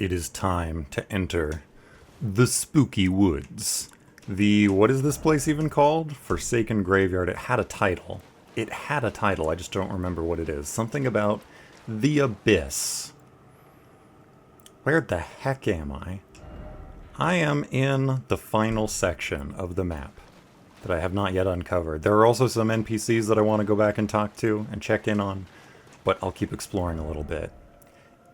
It is time to enter the spooky woods. What is this place even called? Forsaken Graveyard. It had a title. I just don't remember what it is. Something about the Abyss. Where the heck am I? I am in the final section of the map that I have not yet uncovered. There are also some NPCs that I want to go back and talk to and check in on, but I'll keep exploring a little bit.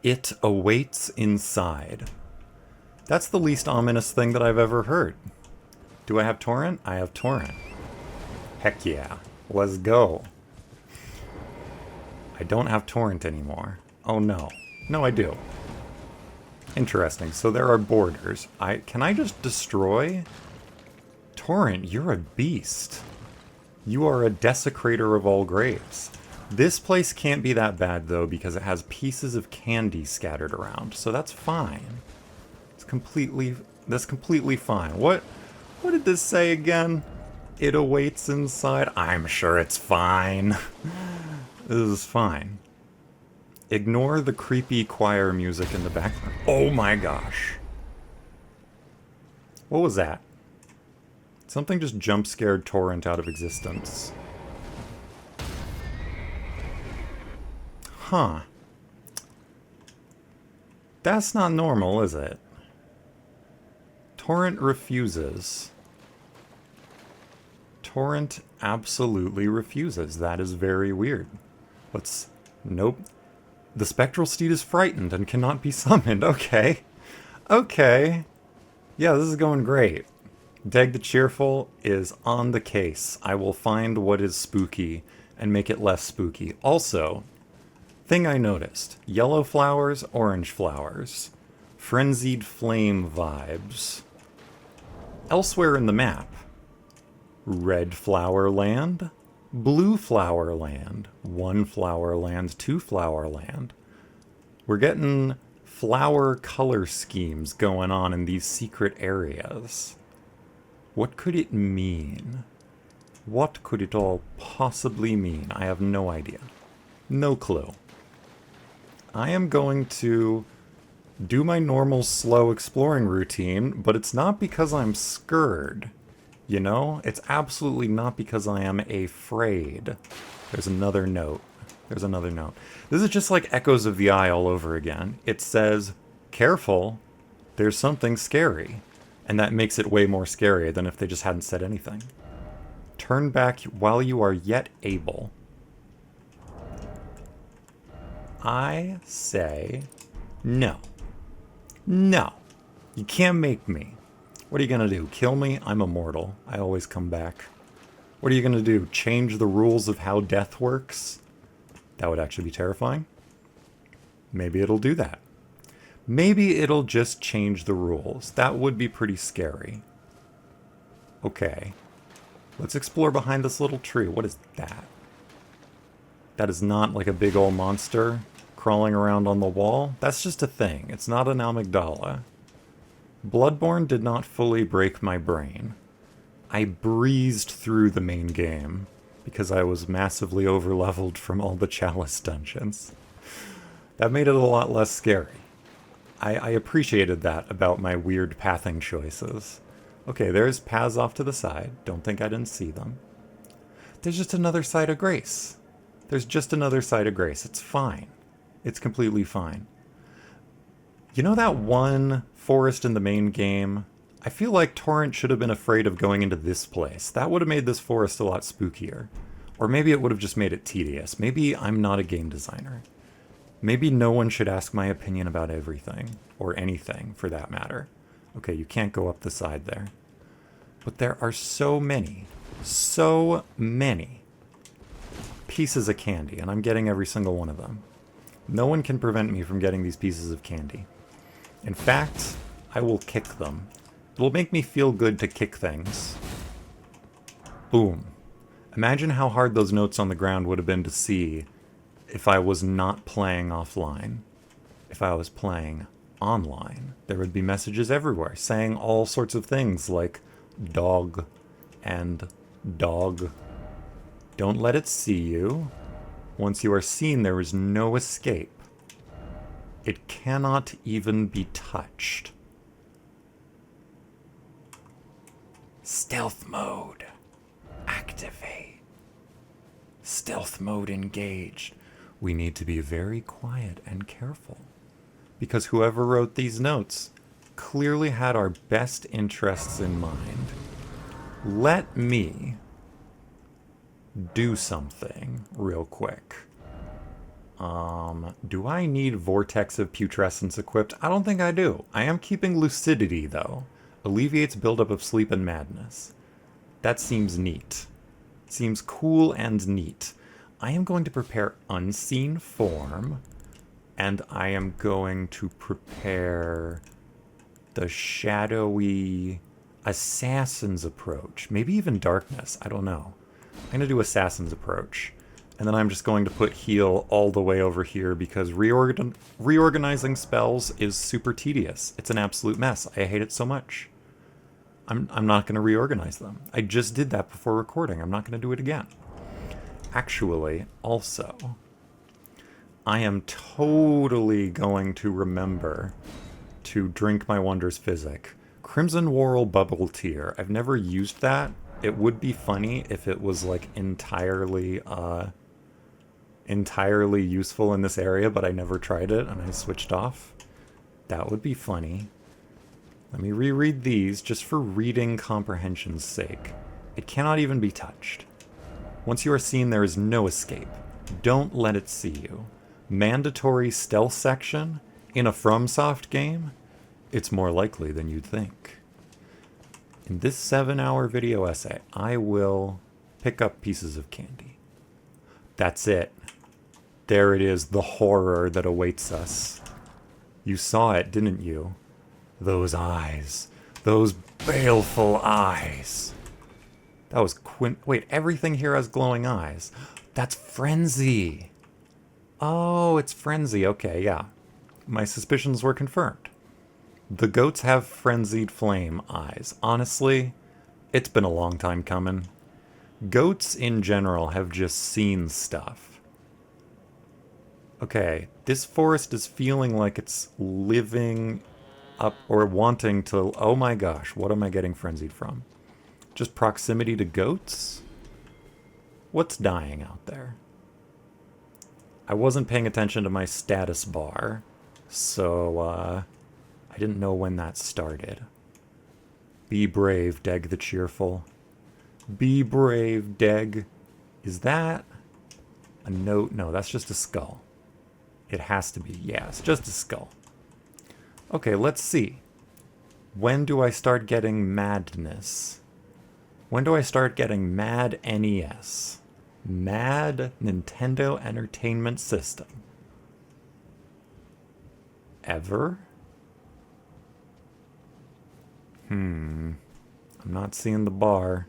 It awaits inside. That's the least ominous thing that I've ever heard. Do I have torrent? I have torrent. Heck yeah. Let's go. I don't have torrent anymore. Oh no. No, I do. Interesting. So there are borders. Can I just destroy? Torrent, you're a beast. You are a desecrator of all graves. This place can't be that bad, though, because it has pieces of candy scattered around, so that's fine. That's completely fine. What did this say again? It awaits inside? I'm sure it's fine. This is fine. Ignore the creepy choir music in the background. Oh my gosh. What was that? Something just jump-scared Torrent out of existence. Huh. That's not normal, is it? Torrent refuses. Torrent absolutely refuses. That is very weird. Nope. The spectral steed is frightened and cannot be summoned. Okay. Okay. Yeah, this is going great. Dag the Cheerful is on the case. I will find what is spooky and make it less spooky. Also, thing I noticed. Yellow flowers, orange flowers. Frenzied flame vibes. Elsewhere in the map. Red flower land. Blue flower land. 1 flower land. 2 flower land. We're getting flower color schemes going on in these secret areas. What could it mean? What could it all possibly mean? I have no idea. No clue. I am going to do my normal slow exploring routine, but it's not because I'm scared. You know? It's absolutely not because I am afraid. There's another note. This is just like Echoes of the Eye all over again. It says, careful, there's something scary. And that makes it way more scary than if they just hadn't said anything. Turn back while you are yet able. I say no. No. You can't make me. What are you gonna do? Kill me? I'm immortal. I always come back. What are you gonna do? Change the rules of how death works? That would actually be terrifying. Maybe it'll do that. Maybe it'll just change the rules. That would be pretty scary. Okay. Let's explore behind this little tree. What is that? That is not like a big old monster crawling around on the wall. That's just a thing. It's not an amygdala. Bloodborne did not fully break my brain. I breezed through the main game because I was massively overleveled from all the chalice dungeons. That made it a lot less scary. I appreciated that about my weird pathing choices. Okay, there's paths off to the side. Don't think I didn't see them. There's just another side of grace. It's fine. It's completely fine. You know that one forest in the main game? I feel like Torrent should have been afraid of going into this place. That would have made this forest a lot spookier. Or maybe it would have just made it tedious. Maybe I'm not a game designer. Maybe no one should ask my opinion about everything. Or anything, for that matter. Okay, you can't go up the side there. But there are so many pieces of candy, and I'm getting every single one of them. No one can prevent me from getting these pieces of candy. In fact, I will kick them. It'll make me feel good to kick things. Boom. Imagine how hard those notes on the ground would have been to see if I was not playing offline. If I was playing online. There would be messages everywhere saying all sorts of things like dog and dog. Don't let it see you. Once you are seen, there is no escape. It cannot even be touched. Stealth mode. Activate. Stealth mode engaged. We need to be very quiet and careful, because whoever wrote these notes clearly had our best interests in mind. Let me do something real quick. Do I need Vortex of Putrescence equipped? I don't think I do. I am keeping Lucidity, though. Alleviates buildup of sleep and madness. That seems neat. Seems cool and neat. I am going to prepare Unseen Form, and I am going to prepare the shadowy Assassin's Approach. Maybe even Darkness. I don't know. I'm going to do Assassin's Approach. And then I'm just going to put Heal all the way over here because reorganizing spells is super tedious. It's an absolute mess. I hate it so much. I'm not going to reorganize them. I just did that before recording. I'm not going to do it again. Actually, also, I am totally going to remember to drink my Wondrous Physic. Crimson Whorl Bubble Tear. I've never used that. It would be funny if it was like entirely useful in this area, but I never tried it and I switched off. That would be funny. Let me reread these just for reading comprehension's sake. It cannot even be touched. Once you are seen, there is no escape. Don't let it see you. Mandatory stealth section in a FromSoft game? It's more likely than you'd think. In this 7-hour video essay, I will pick up pieces of candy. That's it. There it is, the horror that awaits us. You saw it, didn't you? Those eyes. Those baleful eyes. That was Wait, everything here has glowing eyes. That's Frenzy. Oh, it's Frenzy. Okay, yeah. My suspicions were confirmed. The goats have frenzied flame eyes. Honestly, it's been a long time coming. Goats in general have just seen stuff. Okay, this forest is feeling like it's living up or wanting to... Oh my gosh, what am I getting frenzied from? Just proximity to goats? What's dying out there? I wasn't paying attention to my status bar, so I didn't know when that started. Be brave, Deg the Cheerful. Be brave, Deg. Is that a note? No, that's just a skull. It has to be. Yeah, it's just a skull. Okay, let's see. When do I start getting madness? When do I start getting Mad NES? Mad Nintendo Entertainment System. Ever? I'm not seeing the bar.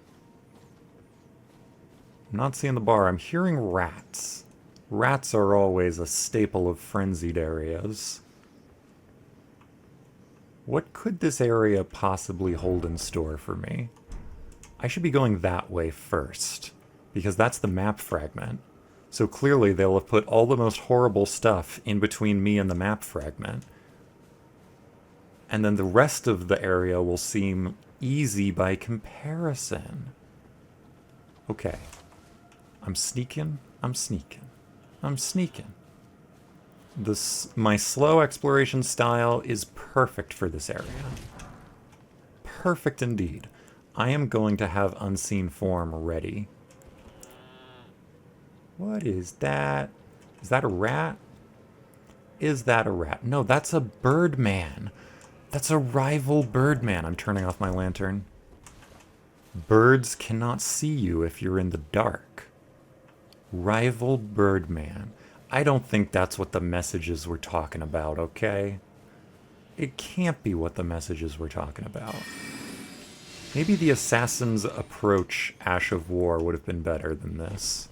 I'm not seeing the bar. I'm hearing rats. Rats are always a staple of frenzied areas. What could this area possibly hold in store for me? I should be going that way first, because that's the map fragment. So clearly they'll have put all the most horrible stuff in between me and the map fragment. And then the rest of the area will seem easy by comparison. Okay. I'm sneaking. I'm sneaking. I'm sneaking. My slow exploration style is perfect for this area. Perfect indeed. I am going to have Unseen Form ready. What is that? Is that a rat? Is that a rat? No, that's a Birdman. That's a rival Birdman. I'm turning off my lantern. Birds cannot see you if you're in the dark. Rival Birdman. I don't think that's what the messages were talking about, okay? It can't be what the messages were talking about. Maybe the Assassin's Approach Ash of War would have been better than this.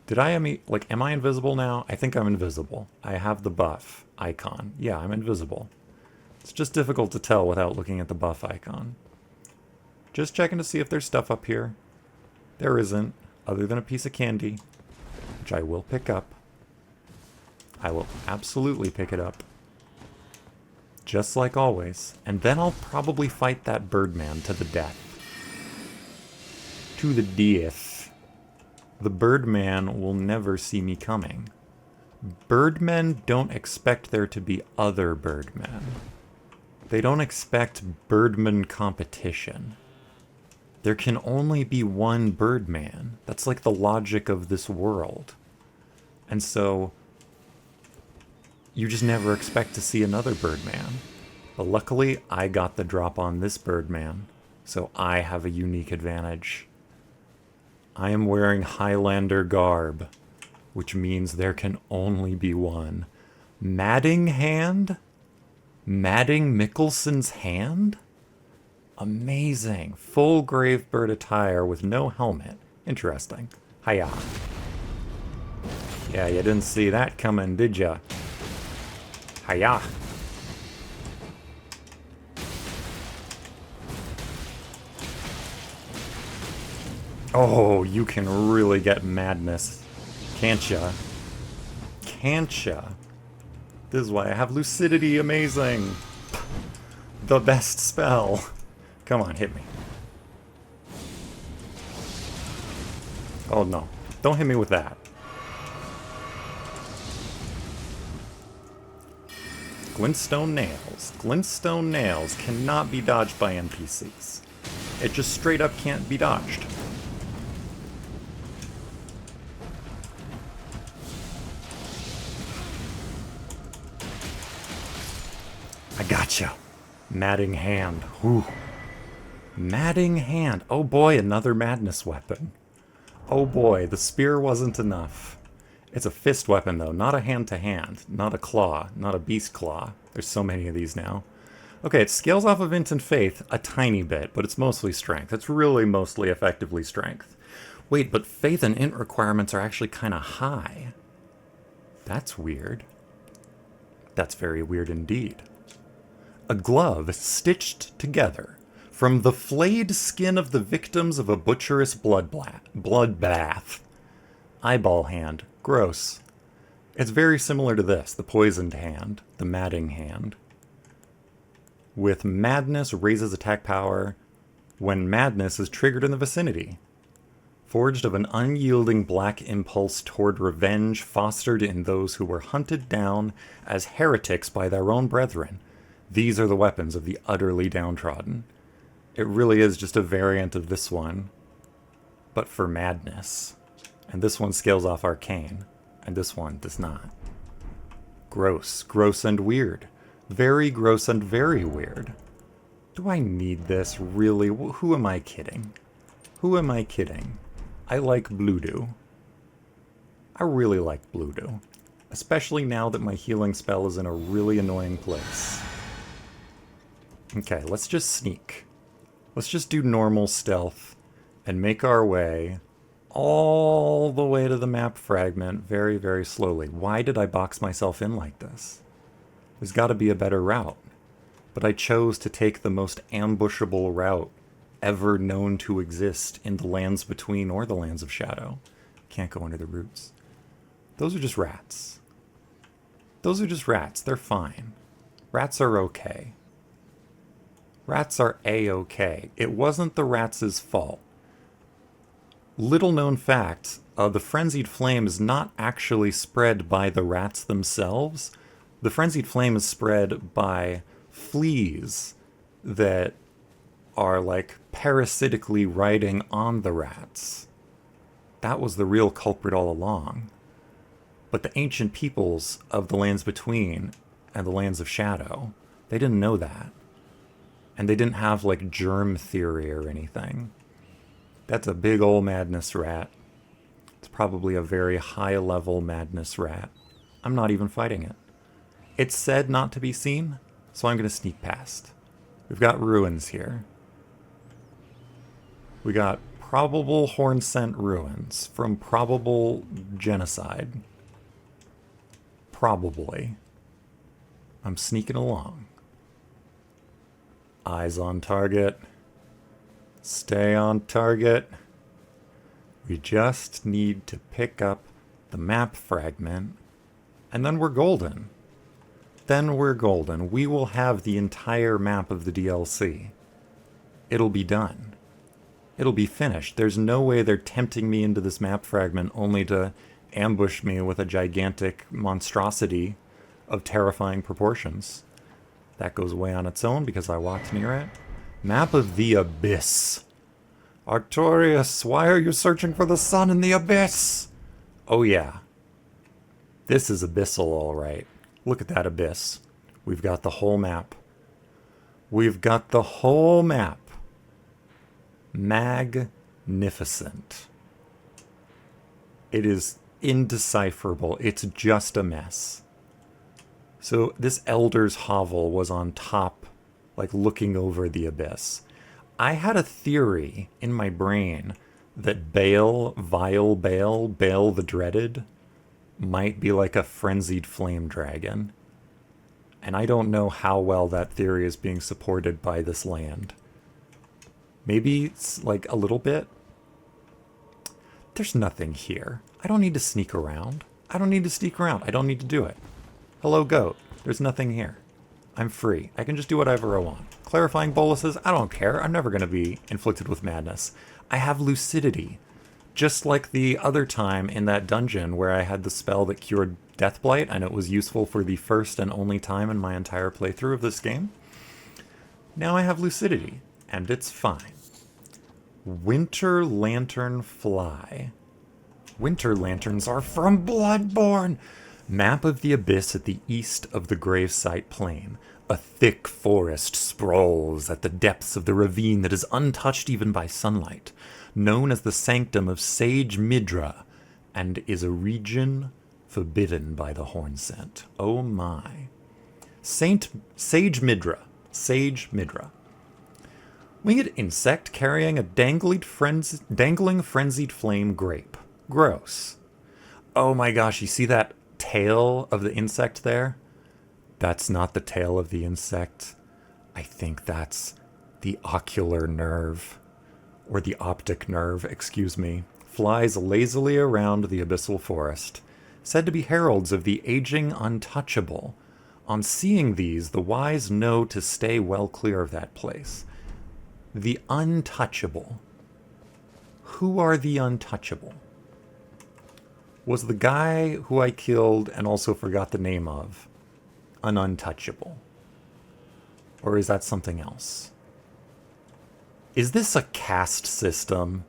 Did I, am I invisible now? I think I'm invisible. I have the buff icon. Yeah, I'm invisible. It's just difficult to tell without looking at the buff icon. Just checking to see if there's stuff up here. There isn't, other than a piece of candy, which I will pick up. I will absolutely pick it up. Just like always. And then I'll probably fight that Birdman to the death. To the death. The Birdman will never see me coming. Birdmen don't expect there to be other Birdmen. They don't expect Birdman competition. There can only be one Birdman. That's like the logic of this world. And so, you just never expect to see another Birdman. But luckily, I got the drop on this Birdman, so I have a unique advantage. I am wearing Highlander garb, which means there can only be one. Madding Hand? Madding Mickelson's hand? Amazing. Full grave bird attire with no helmet. Interesting. Hiya. Yeah, you didn't see that coming, did ya? Hiya. Oh, you can really get madness. Can't ya? Can't ya? This is why I have lucidity. Amazing. The best spell. Come on, hit me. Oh no. Don't hit me with that. Glintstone nails. Glintstone nails cannot be dodged by NPCs. It just straight up can't be dodged. I gotcha. Madding Hand. Whew. Madding Hand. Oh boy, another madness weapon. Oh boy, the spear wasn't enough. It's a fist weapon though, not a hand-to-hand, not a claw, not a beast claw. There's so many of these now. Okay, it scales off of Int and Faith a tiny bit, but it's mostly strength. It's really mostly effectively strength. Wait, but Faith and Int requirements are actually kind of high. That's weird. That's very weird indeed. A glove stitched together from the flayed skin of the victims of a butcherous bloodbath. Eyeball hand. Gross. It's very similar to this, the poisoned hand, the madding hand. With madness, raises attack power when madness is triggered in the vicinity. Forged of an unyielding black impulse toward revenge fostered in those who were hunted down as heretics by their own brethren. These are the weapons of the utterly downtrodden. It really is just a variant of this one, but for madness. And this one scales off arcane, and this one does not. Gross. Gross and weird. Very gross and very weird. Do I need this, really? Who am I kidding? Who am I kidding? I like Bluedo. I really like Bluedo. Especially now that my healing spell is in a really annoying place. Okay, let's just sneak. Let's just do normal stealth and make our way all the way to the map fragment very, very slowly. Why did I box myself in like this? There's got to be a better route. But I chose to take the most ambushable route ever known to exist in the Lands Between or the Lands of Shadow. Can't go under the roots. Those are just rats. Those are just rats. They're fine. Rats are okay. Rats are A-okay. It wasn't the rats' fault. Little known fact, the Frenzied Flame is not actually spread by the rats themselves. The Frenzied Flame is spread by fleas that are like parasitically riding on the rats. That was the real culprit all along. But the ancient peoples of the Lands Between and the Lands of Shadow, they didn't know that. And they didn't have like germ theory or anything. That's a big ol' madness rat. It's probably a very high level madness rat. I'm not even fighting it. It's said not to be seen, so I'm going to sneak past. We've got ruins here. We got probable horn scent ruins from probable genocide. Probably. I'm sneaking along. Eyes on target. Stay on target. We just need to pick up the map fragment And then we're golden. Then we're golden. We will have the entire map of the DLC. It'll be done. It'll be finished. There's no way they're tempting me into this map fragment only to ambush me with a gigantic monstrosity of terrifying proportions. That goes away on its own because I walked near it. Map of the Abyss. Artorias, why are you searching for the sun in the abyss? Oh yeah. This is abyssal, all right. Look at that abyss. We've got the whole map. We've got the whole map. Magnificent. It is indecipherable. It's just a mess. So this Elder's Hovel was on top, like looking over the abyss. I had a theory in my brain that Baal, Vile Baal, Baal the Dreaded, might be like a frenzied flame dragon. And I don't know how well that theory is being supported by this land. Maybe it's like a little bit. There's nothing here. I don't need to sneak around. I don't need to sneak around. I don't need to do it. Hello, goat. There's nothing here. I'm free. I can just do whatever I want. Clarifying boluses? I don't care. I'm never going to be inflicted with madness. I have lucidity. Just like the other time in that dungeon where I had the spell that cured Deathblight, and it was useful for the first and only time in my entire playthrough of this game. Now I have lucidity, and it's fine. Winter Lantern Fly. Winter lanterns are from Bloodborne! Map of the Abyss at the east of the Gravesite Plain. A thick forest sprawls at the depths of the ravine that is untouched even by sunlight, known as the Sanctum of Sage Midra, and is a region forbidden by the Hornsent. Oh my. Sage Midra. Sage Midra. Winged insect carrying a dangling frenzied flame grape. Gross. Oh my gosh, you see that tail of the insect there? That's not the tail of the insect. I think that's the ocular nerve. Or the optic nerve, excuse me. Flies lazily around the abyssal forest. Said to be heralds of the aging untouchable. On seeing these, the wise know to stay well clear of that place. The untouchable. Who are the untouchable? Was the guy who I killed and also forgot the name of an untouchable? Or is that something else? Is this a caste system?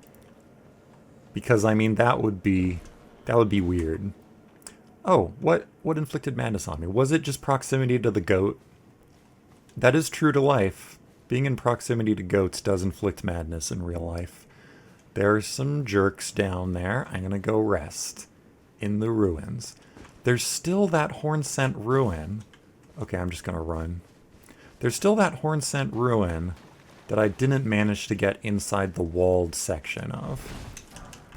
Because I mean that would be weird. Oh, what inflicted madness on me? Was it just proximity to the goat? That is true to life. Being in proximity to goats does inflict madness in real life. There's some jerks down there. I'm gonna go rest in the ruins. There's still that Hornsent ruin. Okay, I'm just gonna run. There's still that Hornsent ruin that I didn't manage to get inside the walled section of.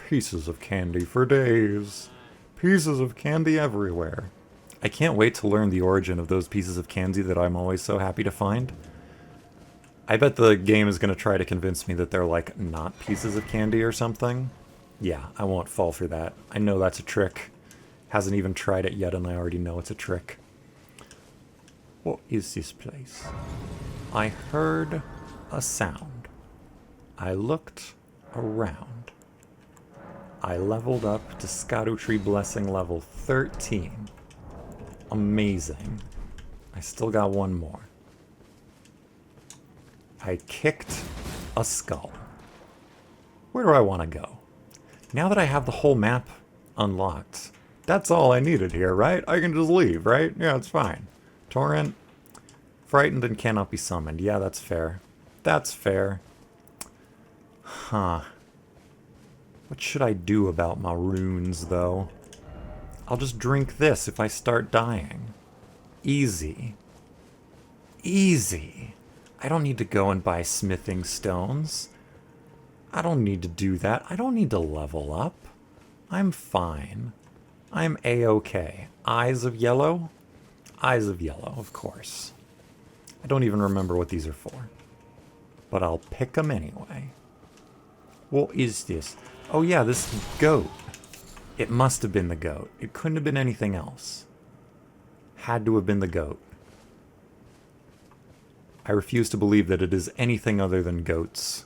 Pieces of candy for days. Pieces of candy everywhere. I can't wait to learn the origin of those pieces of candy that I'm always so happy to find. I bet the game is going to try to convince me that they're like not pieces of candy or something. Yeah, I won't fall for that. I know that's a trick. Hasn't even tried it yet and I already know it's a trick. What is this place? I heard a sound. I looked around. I leveled up to ERDTREE Blessing level 13. Amazing. I still got one more. I kicked a skull. Where do I want to go? Now that I have the whole map unlocked, that's all I needed here, right? I can just leave, right? Yeah, it's fine. Torrent, frightened and cannot be summoned. Yeah, that's fair. That's fair. Huh. What should I do about my runes, though? I'll just drink this if I start dying. Easy. Easy. I don't need to go and buy smithing stones. I don't need to do that. I don't need to level up. I'm fine. I'm A-okay. Eyes of yellow? Eyes of yellow, of course. I don't even remember what these are for. But I'll pick them anyway. What is this? Oh yeah, this goat. It must have been the goat. It couldn't have been anything else. Had to have been the goat. I refuse to believe that it is anything other than goats.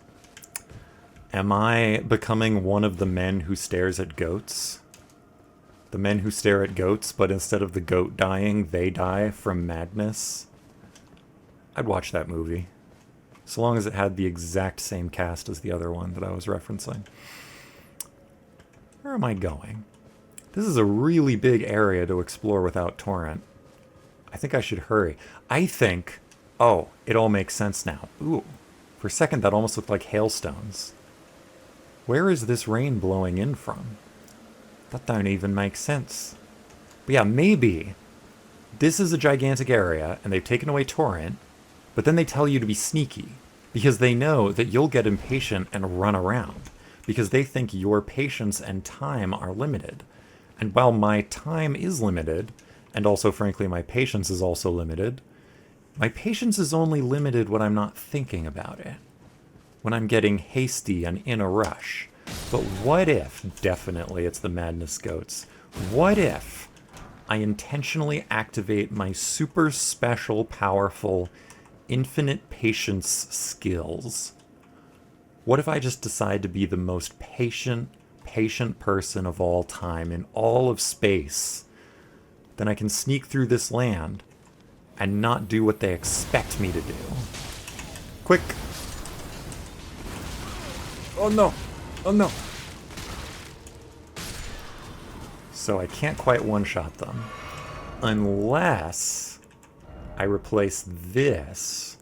Am I becoming one of the men who stares at goats? The men who stare at goats, but instead of the goat dying, they die from madness? I'd watch that movie. So long as it had the exact same cast as the other one that I was referencing. Where am I going? This is a really big area to explore without torrent. I think I should hurry. I think... Oh, it all makes sense now. Ooh. For a second, that almost looked like hailstones. Where is this rain blowing in from? That don't even make sense. But yeah, maybe this is a gigantic area, and they've taken away torrent, but then they tell you to be sneaky, because they know that you'll get impatient and run around, because they think your patience and time are limited. And while my time is limited, and also, frankly, my patience is also limited, my patience is only limited when I'm not thinking about it, when I'm getting hasty and in a rush. But what if, definitely it's the Madness Goats, what if I intentionally activate my super special, powerful, infinite patience skills? What if I just decide to be the most patient person of all time in all of space? Then I can sneak through this land and not do what they expect me to do. Quick! Oh no! Oh no! So I can't quite one-shot them. Unless I replace this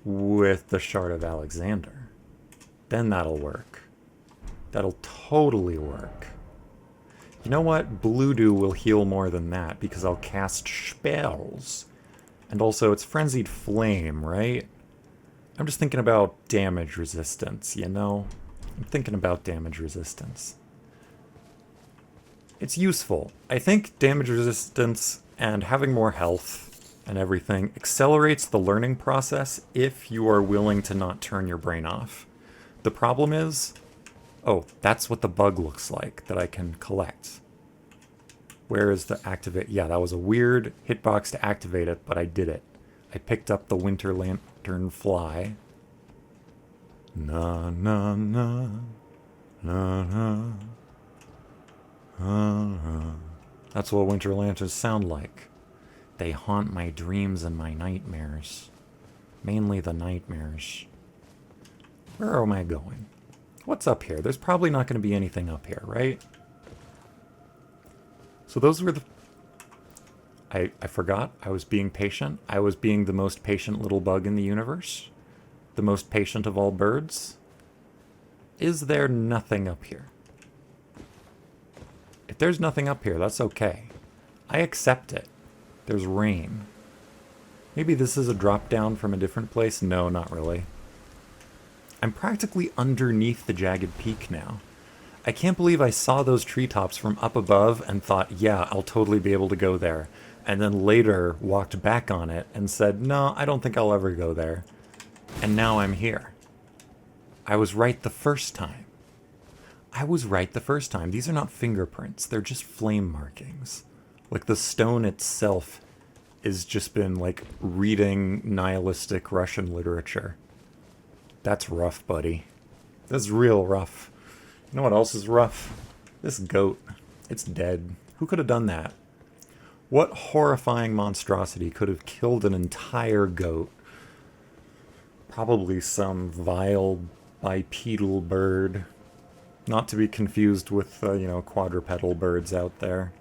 with the Shard of Alexander. Then that'll work. That'll totally work. You know what? Blue Dew will heal more than that because I'll cast spells. And also, it's Frenzied Flame, right? I'm just thinking about damage resistance, you know? I'm thinking about damage resistance. It's useful. I think damage resistance and having more health and everything accelerates the learning process if you are willing to not turn your brain off. The problem is... Oh, that's what the bug looks like that I can collect. Where is the activate? Yeah, that was a weird hitbox to activate it, but I did it. I picked up the Winter Lantern Fly. Na na na na na na. That's what Winter Lanterns sound like. They haunt my dreams and my nightmares. Mainly the nightmares. Where am I going? What's up here? There's probably not going to be anything up here, right? So those were the... I forgot. I was being patient. I was being the most patient little bug in the universe. The most patient of all birds. Is there nothing up here? If there's nothing up here, that's okay. I accept it. There's rain. Maybe this is a drop down from a different place? No, not really. I'm practically underneath the jagged peak now. I can't believe I saw those treetops from up above and thought, yeah, I'll totally be able to go there. And then later walked back on it and said, no, I don't think I'll ever go there. And now I'm here. I was right the first time. I was right the first time. These are not fingerprints. They're just flame markings. Like the stone itself has just been like reading nihilistic Russian literature. That's rough, buddy. That's real rough. You know what else is rough? This goat. It's dead. Who could have done that? What horrifying monstrosity could have killed an entire goat? Probably some vile bipedal bird. Not to be confused with, quadrupedal birds out there.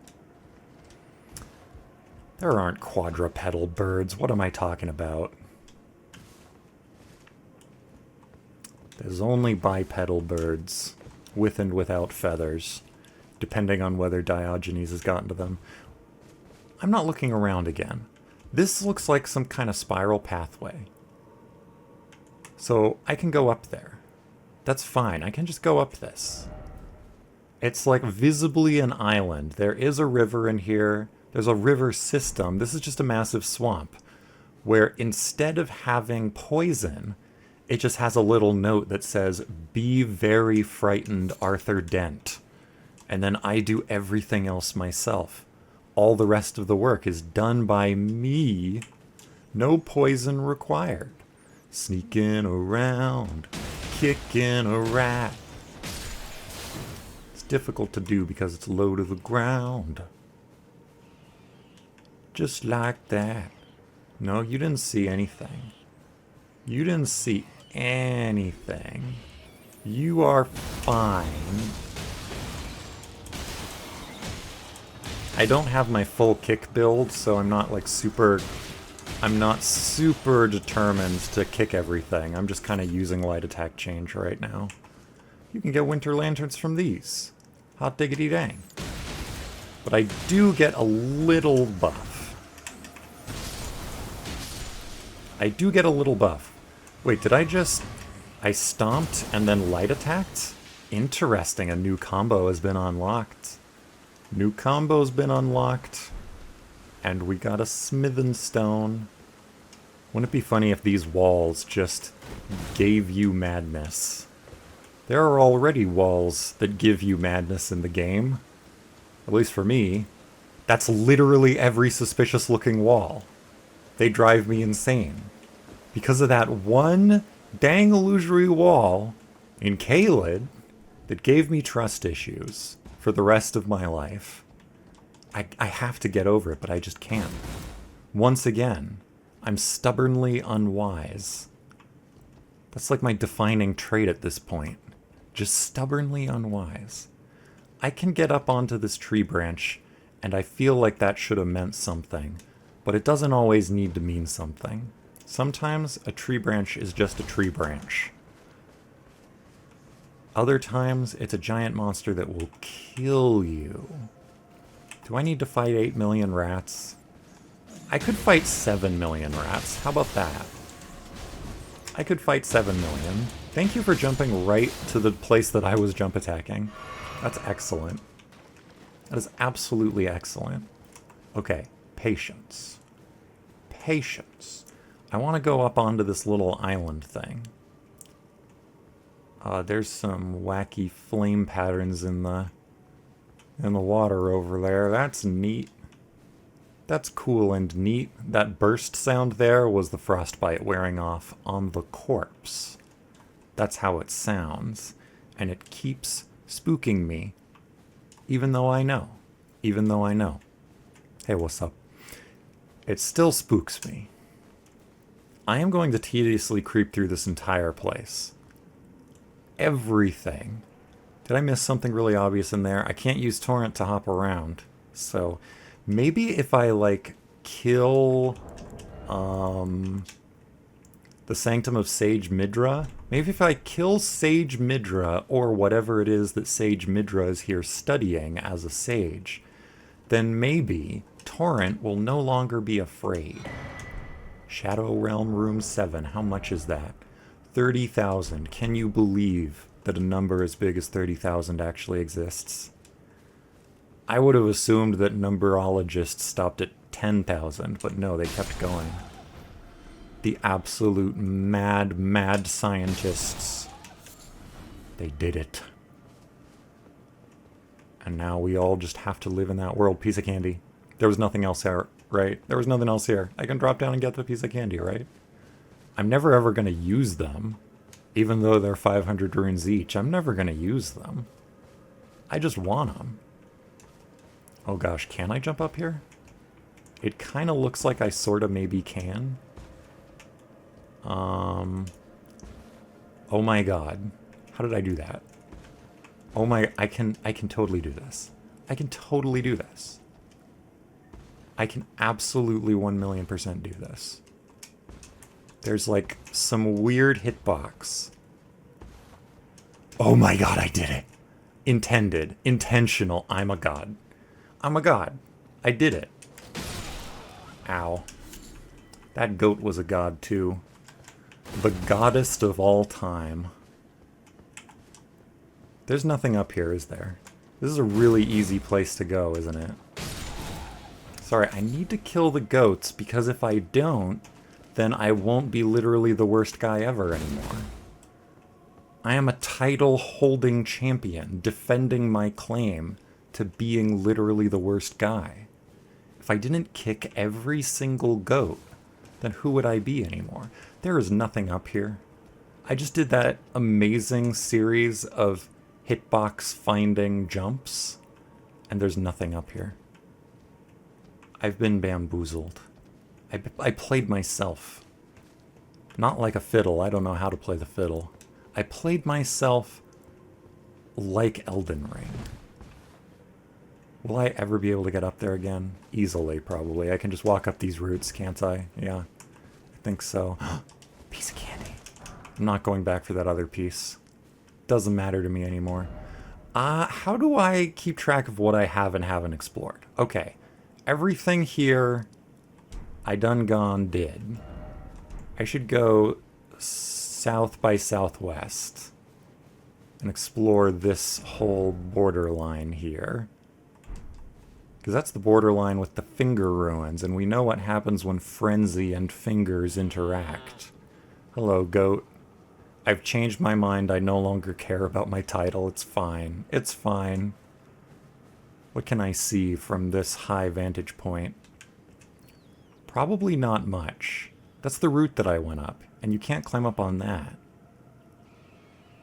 There aren't quadrupedal birds. What am I talking about? There's only bipedal birds, with and without feathers, depending on whether Diogenes has gotten to them. I'm not looking around again. This looks like some kind of spiral pathway. So I can go up there. That's fine. I can just go up this. It's like visibly an island. There is a river in here. There's a river system. This is just a massive swamp where instead of having poison, it just has a little note that says, "Be very frightened, Arthur Dent." And then I do everything else myself. All the rest of the work is done by me. No poison required. Sneaking around, kicking a rat. It's difficult to do because it's low to the ground. Just like that. No, you didn't see anything. You didn't see anything. You are fine. I don't have my full kick build, so I'm not like super determined to kick everything. I'm just kind of using light attack change right now. You can get winter lanterns from these. Hot diggity dang. But I do get a little buff. I do get a little buff. Wait, did I stomped and then light attacked? Interesting, a new combo has been unlocked. New combo's been unlocked. And we got a smithing stone. Wouldn't it be funny if these walls just gave you madness? There are already walls that give you madness in the game. At least for me. That's literally every suspicious looking wall. They drive me insane. Because of that one dang illusory wall in Caelid that gave me trust issues for the rest of my life. I have to get over it, but I just can't. Once again, I'm stubbornly unwise. That's like my defining trait at this point. Just stubbornly unwise. I can get up onto this tree branch, and I feel like that should have meant something, but it doesn't always need to mean something. Sometimes a tree branch is just a tree branch. Other times, it's a giant monster that will kill you. Do I need to fight 8 million rats? I could fight 7 million rats. How about that? I could fight 7 million. Thank you for jumping right to the place that I was jump attacking. That's excellent. That is absolutely excellent. Okay, patience. Patience. I want to go up onto this little island thing. There's some wacky flame patterns in the water over there. That's neat. That's cool and neat. That burst sound there was the frostbite wearing off on the corpse. That's how it sounds. And it keeps spooking me. Even though I know. Even though I know. Hey, what's up? It still spooks me. I am going to tediously creep through this entire place. Everything. Did I miss something really obvious in there? I can't use Torrent to hop around. So maybe if I, like, kill the Sanctum of Sage Midra, maybe if I kill Sage Midra, or whatever it is that Sage Midra is here studying as a sage, then maybe Torrent will no longer be afraid. Shadow Realm Room 7, how much is that? 30,000. Can you believe that a number as big as 30,000 actually exists? I would have assumed that numberologists stopped at 10,000, but no, they kept going. The absolute mad, mad scientists. They did it. And now we all just have to live in that world. Piece of candy. There was nothing else here, right? There was nothing else here. I can drop down and get the piece of candy, right? I'm never ever going to use them. Even though they're 500 runes each, I'm never going to use them. I just want them. Oh gosh, can I jump up here? It kind of looks like I sort of maybe can. Oh my god. How did I do that? Oh my, I can totally do this. I can totally do this. I can absolutely 1,000,000% do this. There's like some weird hitbox. Oh my god, I did it. Intended. Intentional. I'm a god. I'm a god. I did it. Ow. That goat was a god too. The goddess of all time. There's nothing up here, is there? This is a really easy place to go, isn't it? Sorry, I need to kill the goats because if I don't, then I won't be literally the worst guy ever anymore. I am a title-holding champion, defending my claim to being literally the worst guy. If I didn't kick every single goat, then who would I be anymore? There is nothing up here. I just did that amazing series of hitbox finding jumps, and there's nothing up here. I've been bamboozled. I played myself. Not like a fiddle. I don't know how to play the fiddle. I played myself like Elden Ring. Will I ever be able to get up there again? Easily, probably. I can just walk up these routes, can't I? Yeah, I think so. Piece of candy. I'm not going back for that other piece. Doesn't matter to me anymore. How do I keep track of what I have and haven't explored? Okay, everything here I done gone did. I should go south by southwest and explore this whole borderline here. Because that's the borderline with the finger ruins, and we know what happens when frenzy and fingers interact. Hello, goat. I've changed my mind. I no longer care about my title. It's fine. It's fine. What can I see from this high vantage point? Probably not much. That's the route that I went up, and you can't climb up on that.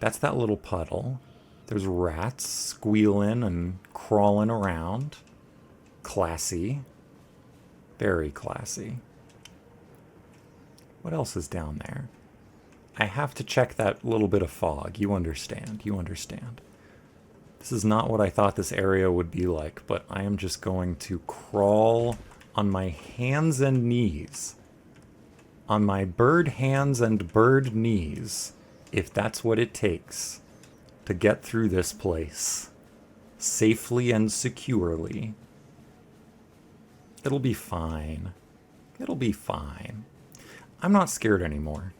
That's that little puddle. There's rats squealing and crawling around. Classy. Very classy. What else is down there? I have to check that little bit of fog. You understand. You understand. This is not what I thought this area would be like, but I am just going to crawl on my hands and knees. On my bird hands and bird knees, if that's what it takes to get through this place safely and securely. It'll be fine. It'll be fine. I'm not scared anymore.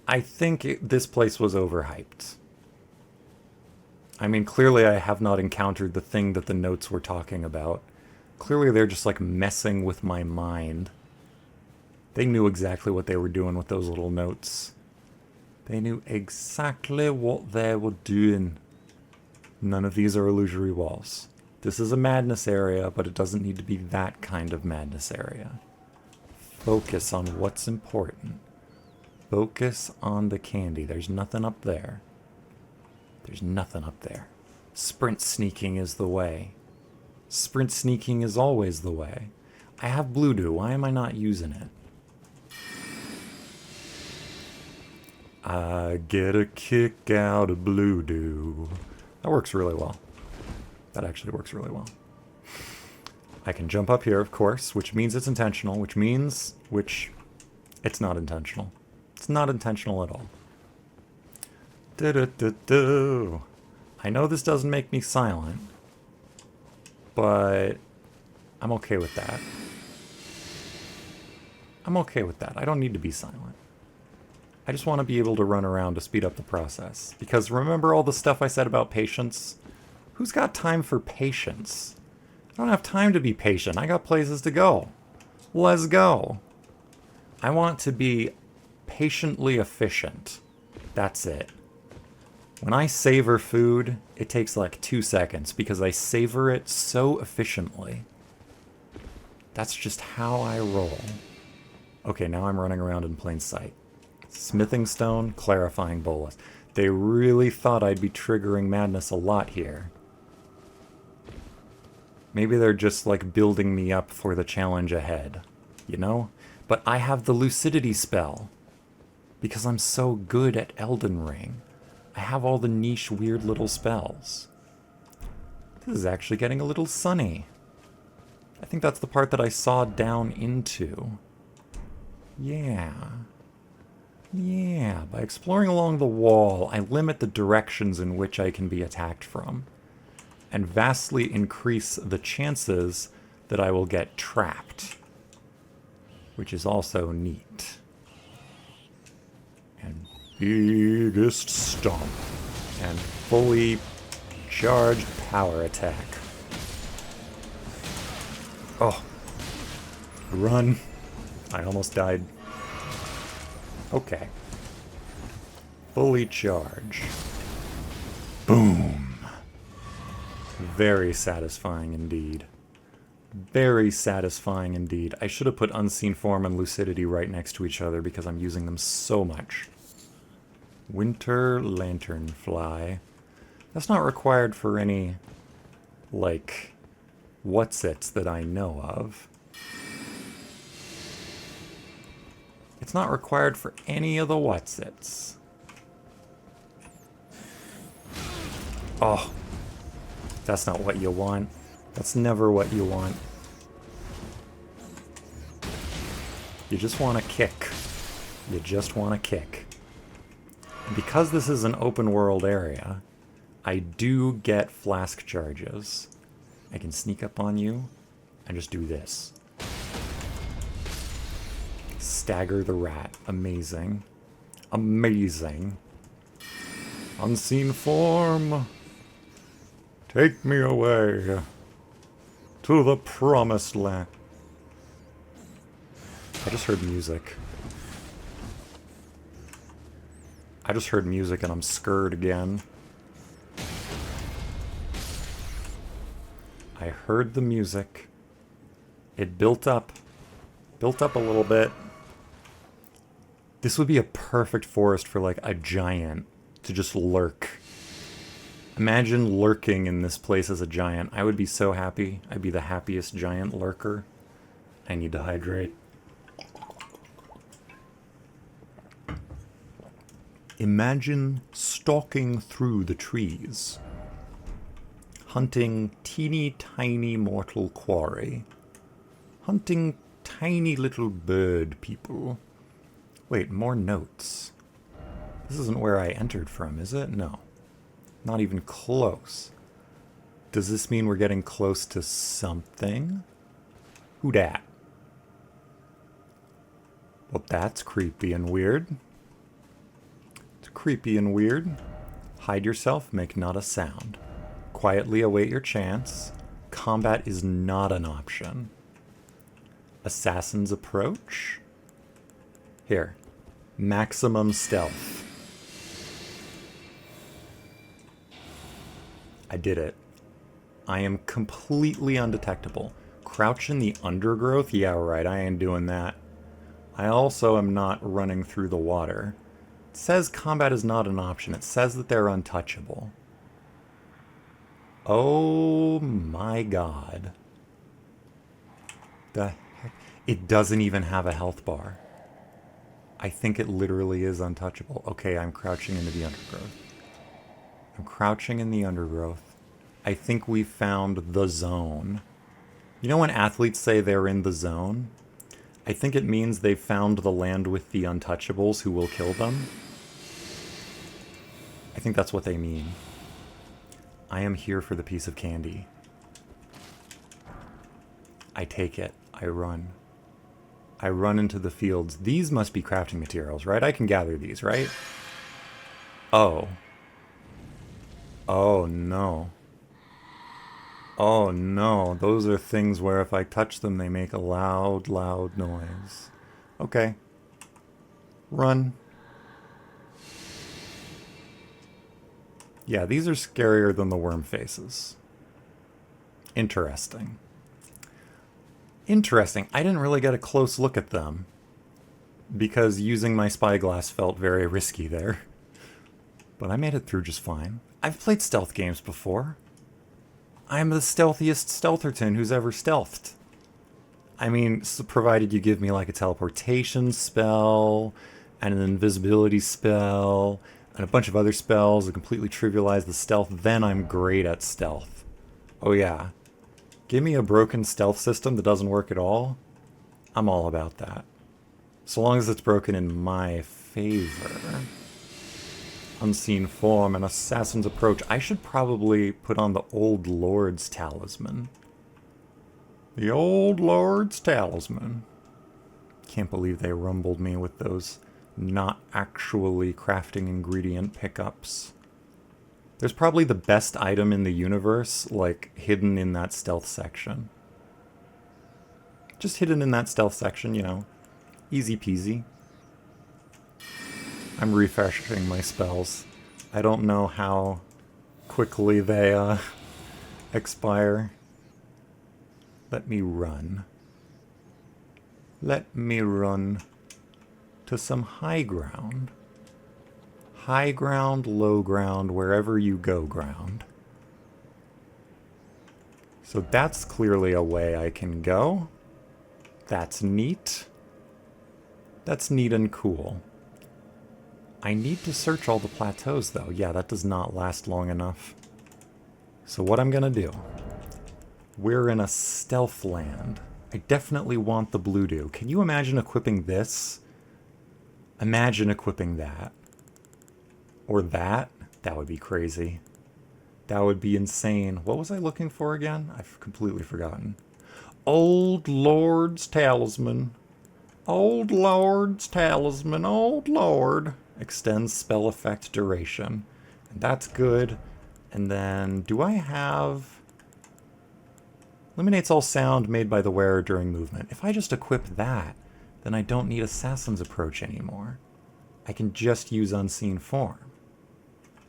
I think this place was overhyped. I mean, clearly I have not encountered the thing that the notes were talking about. Clearly they're just like messing with my mind. They knew exactly what they were doing with those little notes. They knew exactly what they were doing. None of these are illusory walls. This is a madness area, but it doesn't need to be that kind of madness area. Focus on what's important. Focus on the candy. There's nothing up there. There's nothing up there. Sprint sneaking is the way. Sprint sneaking is always the way. I have blue dew. Why am I not using it? I get a kick out of blue dew. That works really well. That actually works really well. I can jump up here, of course, which means it's intentional, which it's not intentional. It's not intentional at all. Do-do-do-do. I know this doesn't make me silent, but I'm okay with that. I'm okay with that. I don't need to be silent. I just want to be able to run around to speed up the process. Because remember all the stuff I said about patience? Who's got time for patience? I don't have time to be patient. I got places to go. Let's go. I want to be patiently efficient. That's it. When I savor food, it takes like 2 seconds because I savor it so efficiently. That's just how I roll. Okay, now I'm running around in plain sight. Smithing stone, clarifying bolus. They really thought I'd be triggering madness a lot here. Maybe they're just like building me up for the challenge ahead, you know? But I have the lucidity spell because I'm so good at Elden Ring. I have all the niche weird little spells. This is actually getting a little sunny. I think that's the part that I saw down into. Yeah. Yeah, by exploring along the wall, I limit the directions in which I can be attacked from, and vastly increase the chances that I will get trapped, which is also neat. And biggest stomp, and fully charged power attack. Oh, run. I almost died. Okay. Fully charge. Boom. Very satisfying indeed. Very satisfying indeed. I should have put Unseen Form and Lucidity right next to each other because I'm using them so much. Winter Lanternfly. That's not required for any, like, what's-its that I know of. It's not required for any of the what's-its. Oh, that's not what you want. That's never what you want. You just want to kick. You just want to kick. And because this is an open world area, I do get flask charges. I can sneak up on you and just do this. Stagger the rat. Amazing. Amazing. Unseen Form. Take me away to the promised land. I just heard music. I just heard music and I'm scared again. I heard the music. It built up. Built up a little bit. This would be a perfect forest for like a giant to just lurk. Imagine lurking in this place as a giant. I would be so happy. I'd be the happiest giant lurker. I need to hydrate. Imagine stalking through the trees, hunting teeny tiny mortal quarry, hunting tiny little bird people. Wait, more notes. This isn't where I entered from, is it? No. Not even close. Does this mean we're getting close to something? Who dat? Well, that's creepy and weird. It's creepy and weird. Hide yourself, make not a sound. Quietly await your chance. Combat is not an option. Assassin's approach? Here. Maximum stealth. I did it. I am completely undetectable. Crouch in the undergrowth? Yeah, right, I ain't doing that. I also am not running through the water. It says combat is not an option. It says that they're untouchable. Oh my god. The heck? It doesn't even have a health bar. I think it literally is untouchable. Okay, I'm crouching into the undergrowth. I'm crouching in the undergrowth. I think we found the zone. You know when athletes say they're in the zone? I think it means they've found the land with the untouchables who will kill them. I think that's what they mean. I am here for the piece of candy. I take it. I run. I run into the fields. These must be crafting materials, right? I can gather these, right? Oh. Oh, no. Oh, no. Those are things where if I touch them, they make a loud, loud noise. Okay. Run. Yeah, these are scarier than the worm faces. Interesting. Interesting. I didn't really get a close look at them because using my spyglass felt very risky there. But I made it through just fine. I've played stealth games before. I'm the stealthiest stealtherton who's ever stealthed. I mean, provided you give me like a teleportation spell and an invisibility spell and a bunch of other spells that completely trivialize the stealth, then I'm great at stealth. Oh yeah. Give me a broken stealth system that doesn't work at all, I'm all about that. So long as it's broken in my favor. Unseen Form and Assassin's Approach. I should probably put on the Old Lord's Talisman. The Old Lord's Talisman. Can't believe they rumbled me with those not actually crafting ingredient pickups. There's probably the best item in the universe, like, hidden in that stealth section. Just hidden in that stealth section, you know. Easy peasy. I'm refreshing my spells. I don't know how quickly they expire. Let me run. Let me run to some high ground. High ground, low ground, wherever you go ground. So that's clearly a way I can go. That's neat. That's neat and cool. I need to search all the plateaus, though. Yeah, that does not last long enough. So what I'm gonna do... We're in a stealth land. I definitely want the blue dew. Can you imagine equipping this? Imagine equipping that. Or that? That would be crazy. That would be insane. What was I looking for again? I've completely forgotten. Old Lord's Talisman. Old Lord's Talisman. Old Lord. Extends spell effect duration. And that's good. And then, do I have... Eliminates all sound made by the wearer during movement. If I just equip that, then I don't need Assassin's Approach anymore. I can just use Unseen Form.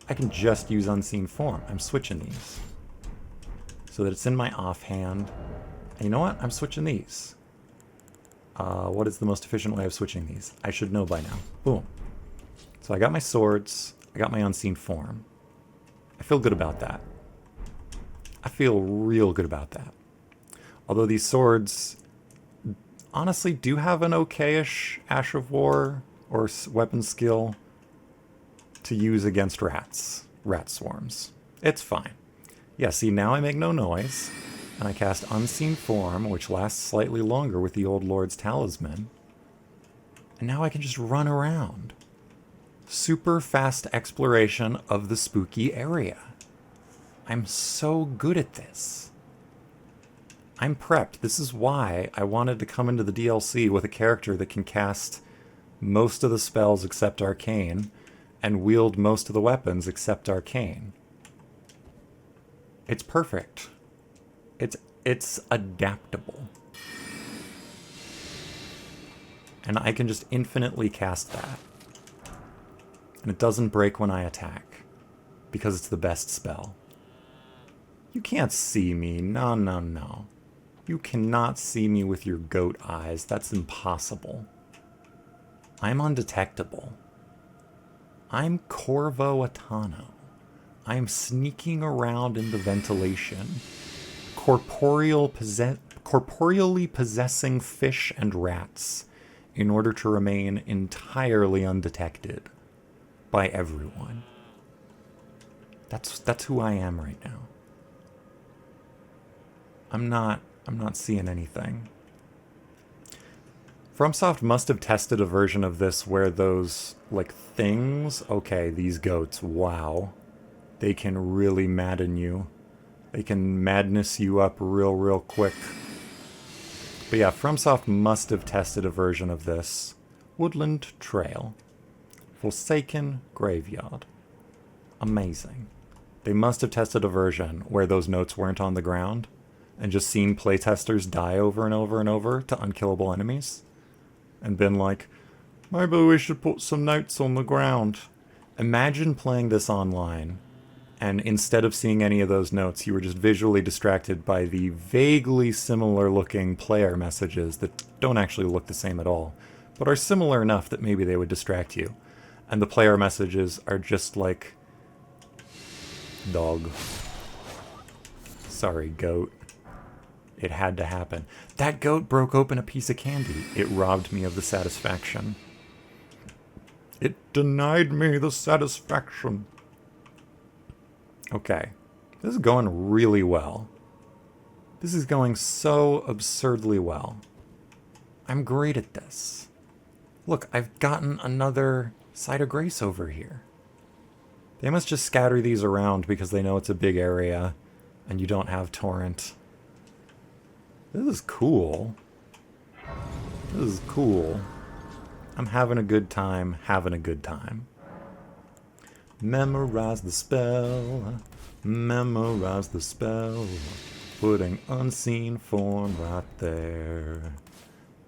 I can just use Unseen Form. I'm switching these. So that it's in my offhand. And you know what? I'm switching these. What is the most efficient way of switching these? I should know by now. Boom. So I got my swords. I got my Unseen Form. I feel good about that. I feel real good about that. Although these swords honestly do have an okay-ish Ash of War or weapon skill to use against rats. Rat swarms. It's fine. Yeah, see, now I make no noise, and I cast Unseen Form, which lasts slightly longer with the Old Lord's Talisman. And now I can just run around. Super fast exploration of the spooky area. I'm so good at this. I'm prepped. This is why I wanted to come into the DLC with a character that can cast most of the spells except Arcane, and wield most of the weapons except Arcane. It's perfect. It's adaptable. And I can just infinitely cast that. And it doesn't break when I attack, because it's the best spell. You can't see me. No, no, no. You cannot see me with your goat eyes. That's impossible. I'm undetectable. I'm Corvo Atano. I'm sneaking around in the ventilation, corporeally possessing fish and rats in order to remain entirely undetected by everyone. That's who I am right now. I'm not seeing anything. FromSoft must have tested a version of this where those, like, things... Okay, these goats, wow. They can really madden you. They can madness you up real quick. But yeah, FromSoft must have tested a version of this. Woodland Trail. Forsaken Graveyard. Amazing. They must have tested a version where those notes weren't on the ground, and just seen playtesters die over and over and over to unkillable enemies, and been like, maybe we should put some notes on the ground. Imagine playing this online, and instead of seeing any of those notes, you were just visually distracted by the vaguely similar looking player messages that don't actually look the same at all, but are similar enough that maybe they would distract you. And the player messages are just like, dog. Sorry, goat. It had to happen. That goat broke open a piece of candy. It robbed me of the satisfaction. It denied me the satisfaction. Okay. This is going really well. This is going so absurdly well. I'm great at this. Look, I've gotten another Site of Grace over here. They must just scatter these around because they know it's a big area and you don't have torrent. This is cool. This is cool. I'm having a good time, having a good time. Memorize the spell. Memorize the spell. Putting Unseen Form right there.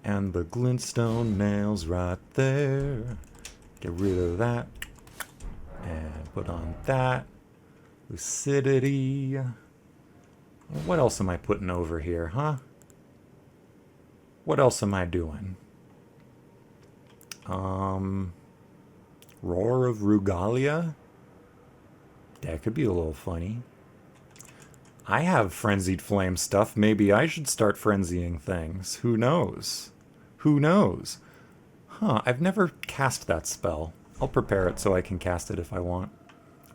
And the glintstone nails right there. Get rid of that. And put on that. Lucidity. What else am I putting over here, huh? What else am I doing? Roar of Rugalia? That could be a little funny. I have Frenzied Flame stuff. Maybe I should start frenzying things. Who knows? Who knows? Huh, I've never cast that spell. I'll prepare it so I can cast it if I want.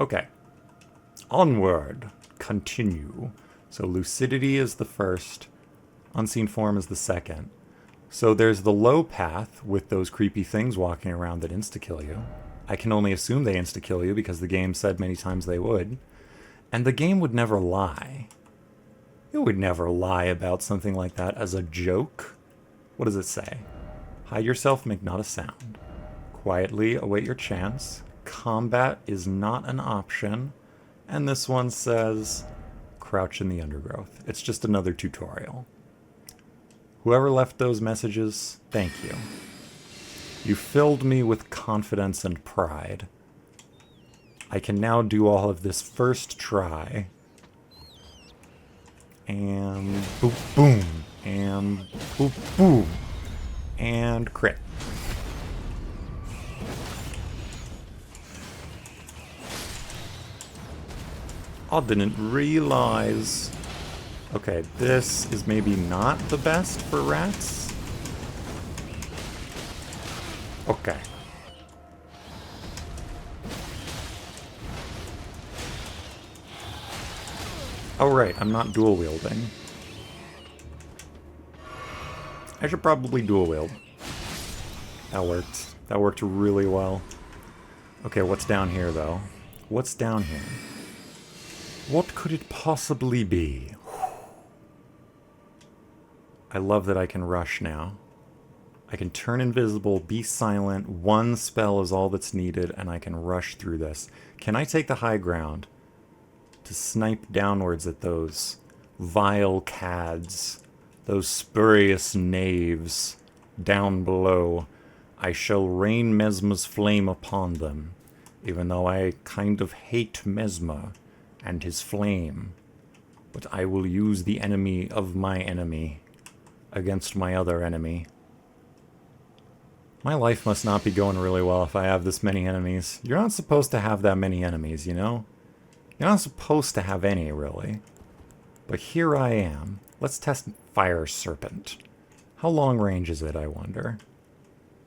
Okay. Onward. Continue. So Lucidity is the first. Unseen Form is the second. So there's the low path with those creepy things walking around that insta-kill you. I can only assume they insta-kill you because the game said many times they would. And the game would never lie. It would never lie about something like that as a joke. What does it say? Hide yourself, make not a sound. Quietly await your chance. Combat is not an option. And this one says, crouch in the undergrowth. It's just another tutorial. Whoever left those messages, thank you. You filled me with confidence and pride. I can now do all of this first try. And boop, boom. And boop, boom. And crit. I didn't realize. Okay, this is maybe not the best for rats. Okay. Oh right, I'm not dual wielding. I should probably dual wield. That worked. That worked really well. Okay, what's down here though? What's down here? What could it possibly be? I love that I can rush now. I can turn invisible, be silent, one spell is all that's needed, and I can rush through this. Can I take the high ground to snipe downwards at those vile cads, those spurious knaves down below? I shall rain Mesmer's flame upon them, even though I kind of hate Mesmer and his flame. But I will use the enemy of my enemy against my other enemy. My life must not be going really well if I have this many enemies. You're not supposed to have that many enemies, you know? You're not supposed to have any, really. But here I am. Let's test Fire Serpent. How long range is it, I wonder?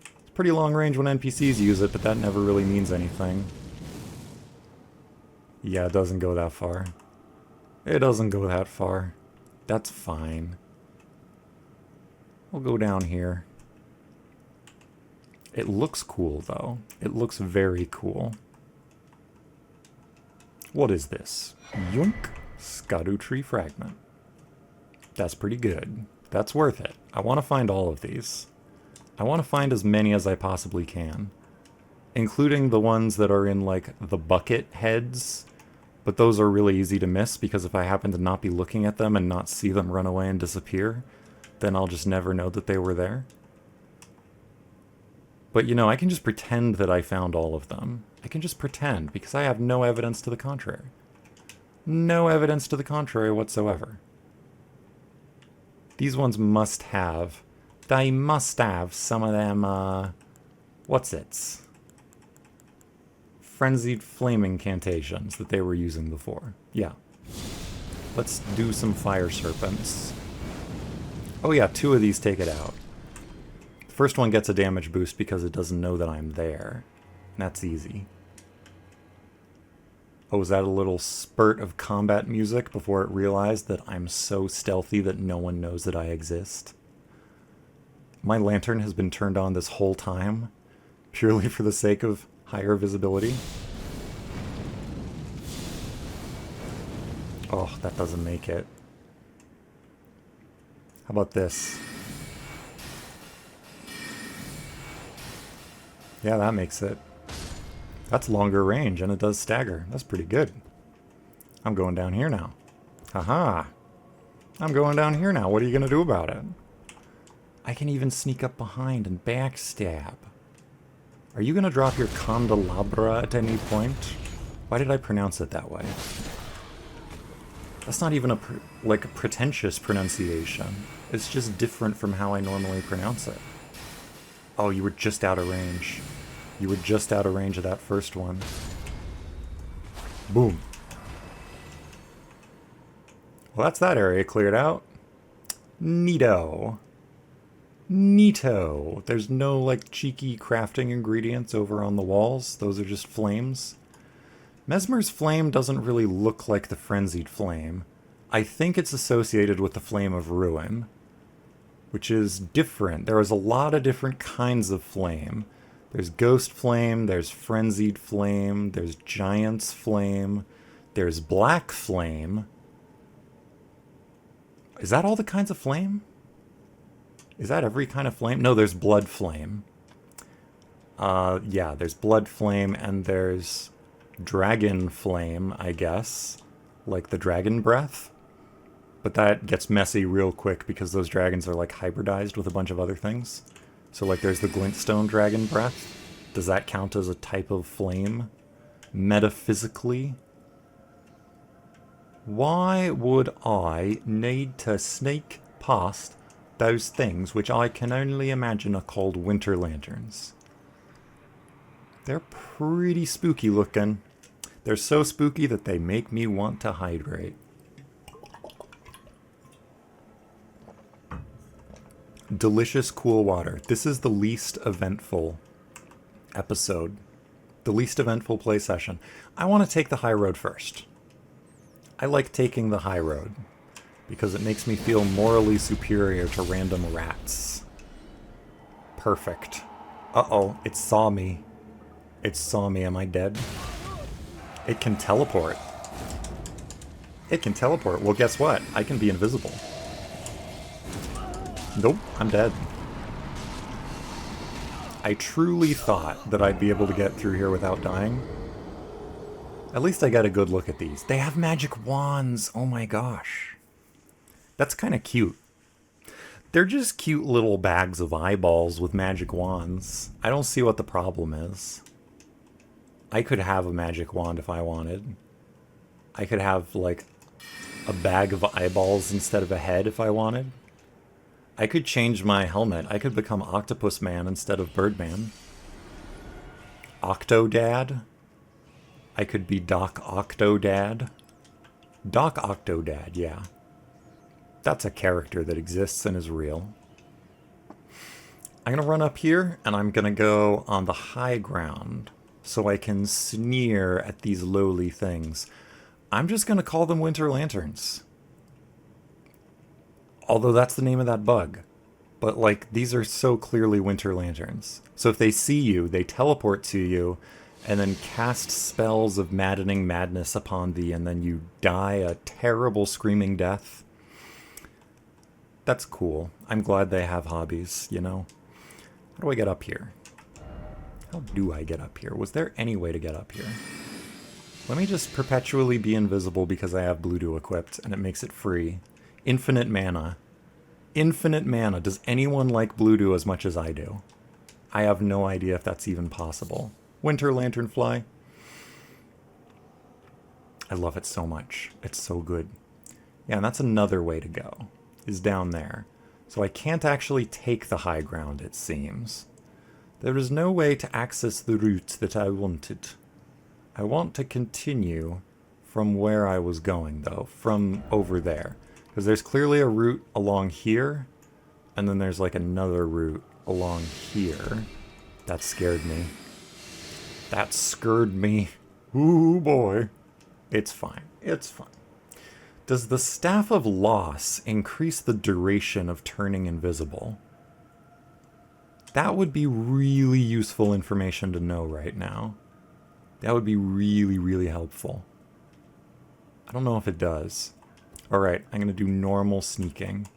It's pretty long range when NPCs use it, but that never really means anything. Yeah, it doesn't go that far. It doesn't go that far. That's fine. We'll go down here. It looks cool, though. It looks very cool. What is this? Yoink! ERDTREE fragment. That's pretty good. That's worth it. I want to find all of these. I want to find as many as I possibly can. Including the ones that are in, like, the bucket heads. But those are really easy to miss, because if I happen to not be looking at them and not see them run away and disappear, then I'll just never know that they were there. But, you know, I can just pretend that I found all of them. I can just pretend, because I have no evidence to the contrary. No evidence to the contrary whatsoever. These ones must have... They must have some of them, what's it? Frenzied flame incantations that they were using before. Yeah. Let's do some Fire Serpents. Oh yeah, 2 of these take it out. The first one gets a damage boost because it doesn't know that I'm there. That's easy. Oh, was that a little spurt of combat music before it realized that I'm so stealthy that no one knows that I exist? My lantern has been turned on this whole time, purely for the sake of higher visibility. Oh, that doesn't make it. How about this? Yeah, that makes it. That's longer range, and it does stagger. That's pretty good. I'm going down here now. Haha! I'm going down here now. What are you going to do about it? I can even sneak up behind and backstab. Are you going to drop your candelabra at any point? Why did I pronounce it that way? That's not even a like a pretentious pronunciation. It's just different from how I normally pronounce it. Oh, you were just out of range. You were just out of range of that first one. Boom. Well, that's that area cleared out. Neato. Neato. There's no, like, cheeky crafting ingredients over on the walls. Those are just flames. Mesmer's flame doesn't really look like the Frenzied Flame. I think it's associated with the Flame of Ruin, which is different. There is a lot of different kinds of flame. There's Ghost Flame, there's Frenzied Flame, there's Giant's Flame, there's Black Flame. Is that all the kinds of flame? Is that every kind of flame? No, there's Blood Flame. Yeah, there's Blood Flame and there's Dragon Flame, I guess. Like the Dragon Breath. But that gets messy real quick because those dragons are like hybridized with a bunch of other things. So like there's the Glintstone Dragon Breath. Does that count as a type of flame? Metaphysically? Why would I need to sneak past those things which I can only imagine are called winter lanterns? They're pretty spooky looking. They're so spooky that they make me want to hydrate. Delicious cool water. This is the least eventful episode. The least eventful play session. I want to take the high road first. I like taking the high road because it makes me feel morally superior to random rats. Perfect. Uh-oh, it saw me. It saw me. Am I dead? It can teleport. It can teleport. Well, guess what? I can be invisible. Nope, I'm dead. I truly thought that I'd be able to get through here without dying. At least I got a good look at these. They have magic wands. Oh my gosh. That's kind of cute. They're just cute little bags of eyeballs with magic wands. I don't see what the problem is. I could have a magic wand if I wanted. I could have, like, a bag of eyeballs instead of a head if I wanted. I could change my helmet. I could become Octopus Man instead of Birdman. Octodad. I could be Doc Octodad. Doc Octodad, yeah. That's a character that exists and is real. I'm going to run up here, and I'm going to go on the high ground so I can sneer at these lowly things. I'm just going to call them winter lanterns. Although that's the name of that bug. But, like, these are so clearly winter lanterns. So if they see you, they teleport to you, and then cast spells of maddening madness upon thee, and then you die a terrible screaming death. That's cool. I'm glad they have hobbies, you know? How do I get up here? How do I get up here? Was there any way to get up here? Let me just perpetually be invisible because I have Blue Dew equipped, and it makes it free. Infinite mana. Infinite mana. Does anyone like Blue Dew as much as I do? I have no idea if that's even possible. Winter Lanternfly. I love it so much. It's so good. Yeah, and that's another way to go. Is down there. So I can't actually take the high ground, it seems. There is no way to access the route that I wanted. I want to continue from where I was going, though. From over there. Because there's clearly a route along here, and then there's like another route along here. That scared me. That scared me. Ooh boy. It's fine. It's fine. Does the Staff of Loss increase the duration of turning invisible? That would be really useful information to know right now. That would be really, really helpful. I don't know if it does. Alright, I'm going to do normal sneaking.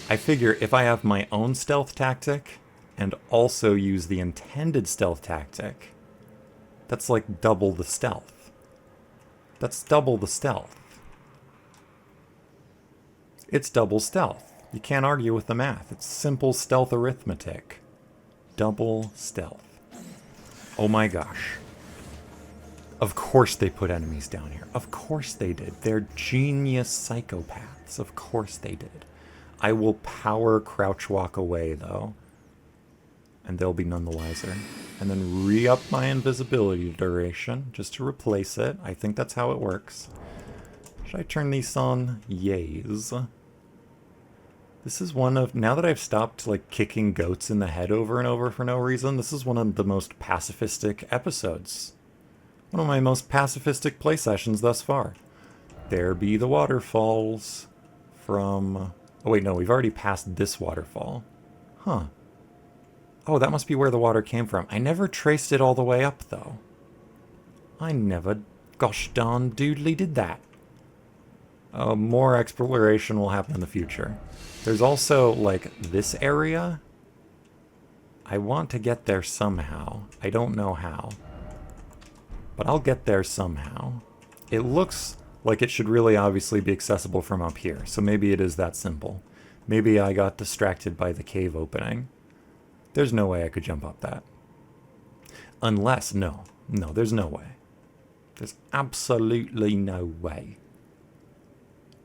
I figure if I have my own stealth tactic and also use the intended stealth tactic, that's like double the stealth. That's double the stealth. It's double stealth. You can't argue with the math. It's simple stealth arithmetic. Double stealth. Oh my gosh. Of course they put enemies down here. Of course they did. They're genius psychopaths. Of course they did. I will power crouch walk away, though. And they'll be none the wiser. And then re-up my invisibility duration just to replace it. I think that's how it works. Should I turn these on? Yays. This is one of... Now that I've stopped, like, kicking goats in the head over and over for no reason, this is one of the most pacifistic episodes. One of my most pacifistic play sessions thus far. There be the waterfalls from... Oh wait, no, we've already passed this waterfall. Huh. Oh, that must be where the water came from. I never traced it all the way up, though. I never gosh darn doodly did that. More exploration will happen in the future. There's also, like, this area. I want to get there somehow. I don't know how. But I'll get there somehow. It looks like it should really obviously be accessible from up here, so maybe it is that simple. Maybe I got distracted by the cave opening. There's no way I could jump up that. Unless, no, there's no way. There's absolutely no way.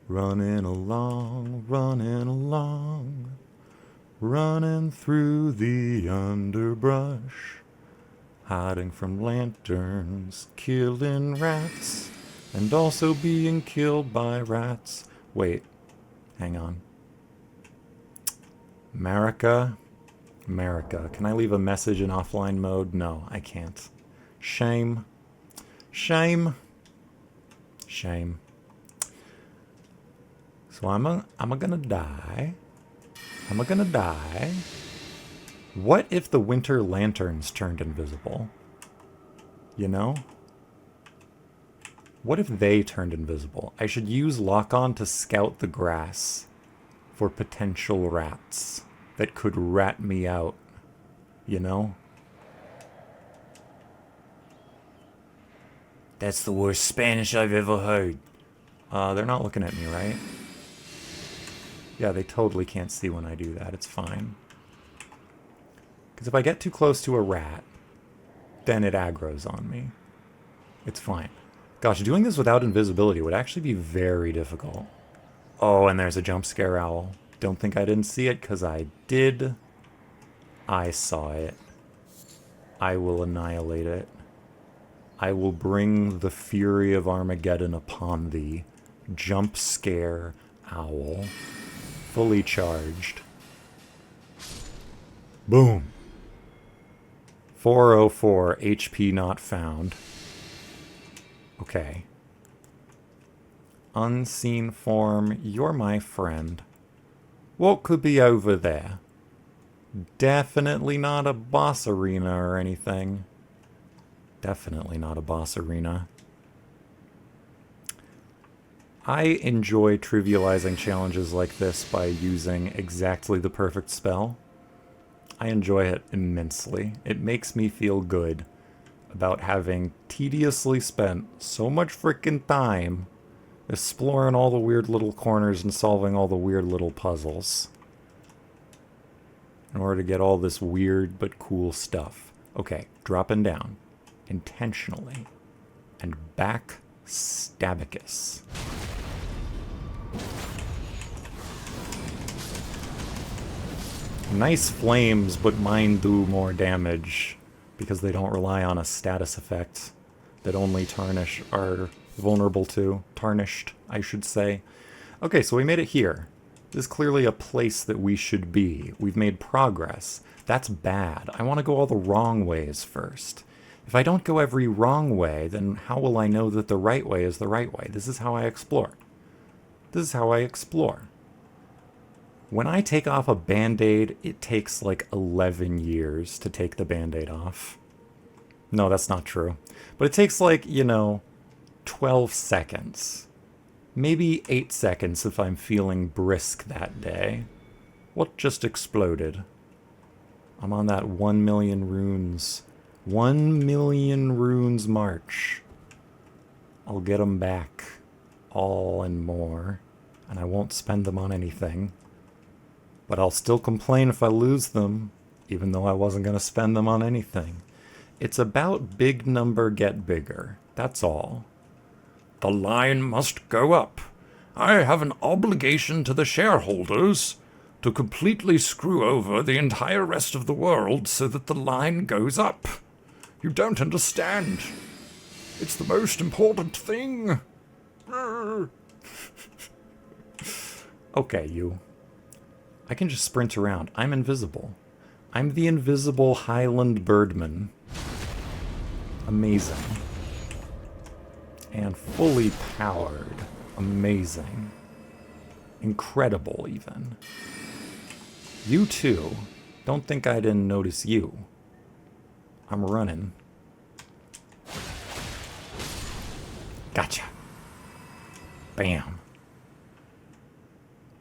Running along, running through the underbrush. Hiding from lanterns, killing rats, and also being killed by rats. Wait, hang on. America, can I leave a message in offline mode? No, I can't. Shame. Shame. Shame. So I'm gonna die. I'm gonna die. What if the winter lanterns turned invisible? You know? What if they turned invisible? I should use lock-on to scout the grass for potential rats that could rat me out. You know? That's the worst Spanish I've ever heard. They're not looking at me, right? Yeah, they totally can't see when I do that. It's fine. Because if I get too close to a rat, then it aggroes on me. It's fine. Gosh, doing this without invisibility would actually be very difficult. Oh, and there's a jump scare owl. Don't think I didn't see it, because I did. I saw it. I will annihilate it. I will bring the fury of Armageddon upon thee. Jump scare owl. Fully charged. Boom. 404, HP not found. Okay. Unseen form, you're my friend. What could be over there? Definitely not a boss arena or anything. Definitely not a boss arena. I enjoy trivializing challenges like this by using exactly the perfect spell. I enjoy it immensely. It makes me feel good about having tediously spent so much frickin' time exploring all the weird little corners and solving all the weird little puzzles in order to get all this weird but cool stuff. Okay, dropping down intentionally and back Stabicus. Nice flames, but mine do more damage because they don't rely on a status effect that only Tarnish are vulnerable to. Tarnished, I should say. Okay, so we made it here. This is clearly a place that we should be. We've made progress. That's bad. I want to go all the wrong ways first. If I don't go every wrong way, then how will I know that the right way is the right way? This is how I explore. This is how I explore. When I take off a Band-Aid, it takes like 11 years to take the Band-Aid off. No, that's not true. But it takes like, 12 seconds. Maybe 8 seconds if I'm feeling brisk that day. What just exploded? I'm on that 1 million runes. 1 million runes march. I'll get them back. All and more. And I won't spend them on anything. But I'll still complain if I lose them, even though I wasn't going to spend them on anything. It's about big number get bigger. That's all. The line must go up. I have an obligation to the shareholders to completely screw over the entire rest of the world so that the line goes up. You don't understand. It's the most important thing. Okay, you. I can just sprint around. I'm invisible. I'm the invisible Highland Birdman. Amazing. And fully powered. Amazing. Incredible, even. You too. Don't think I didn't notice you. I'm running. Gotcha. Bam.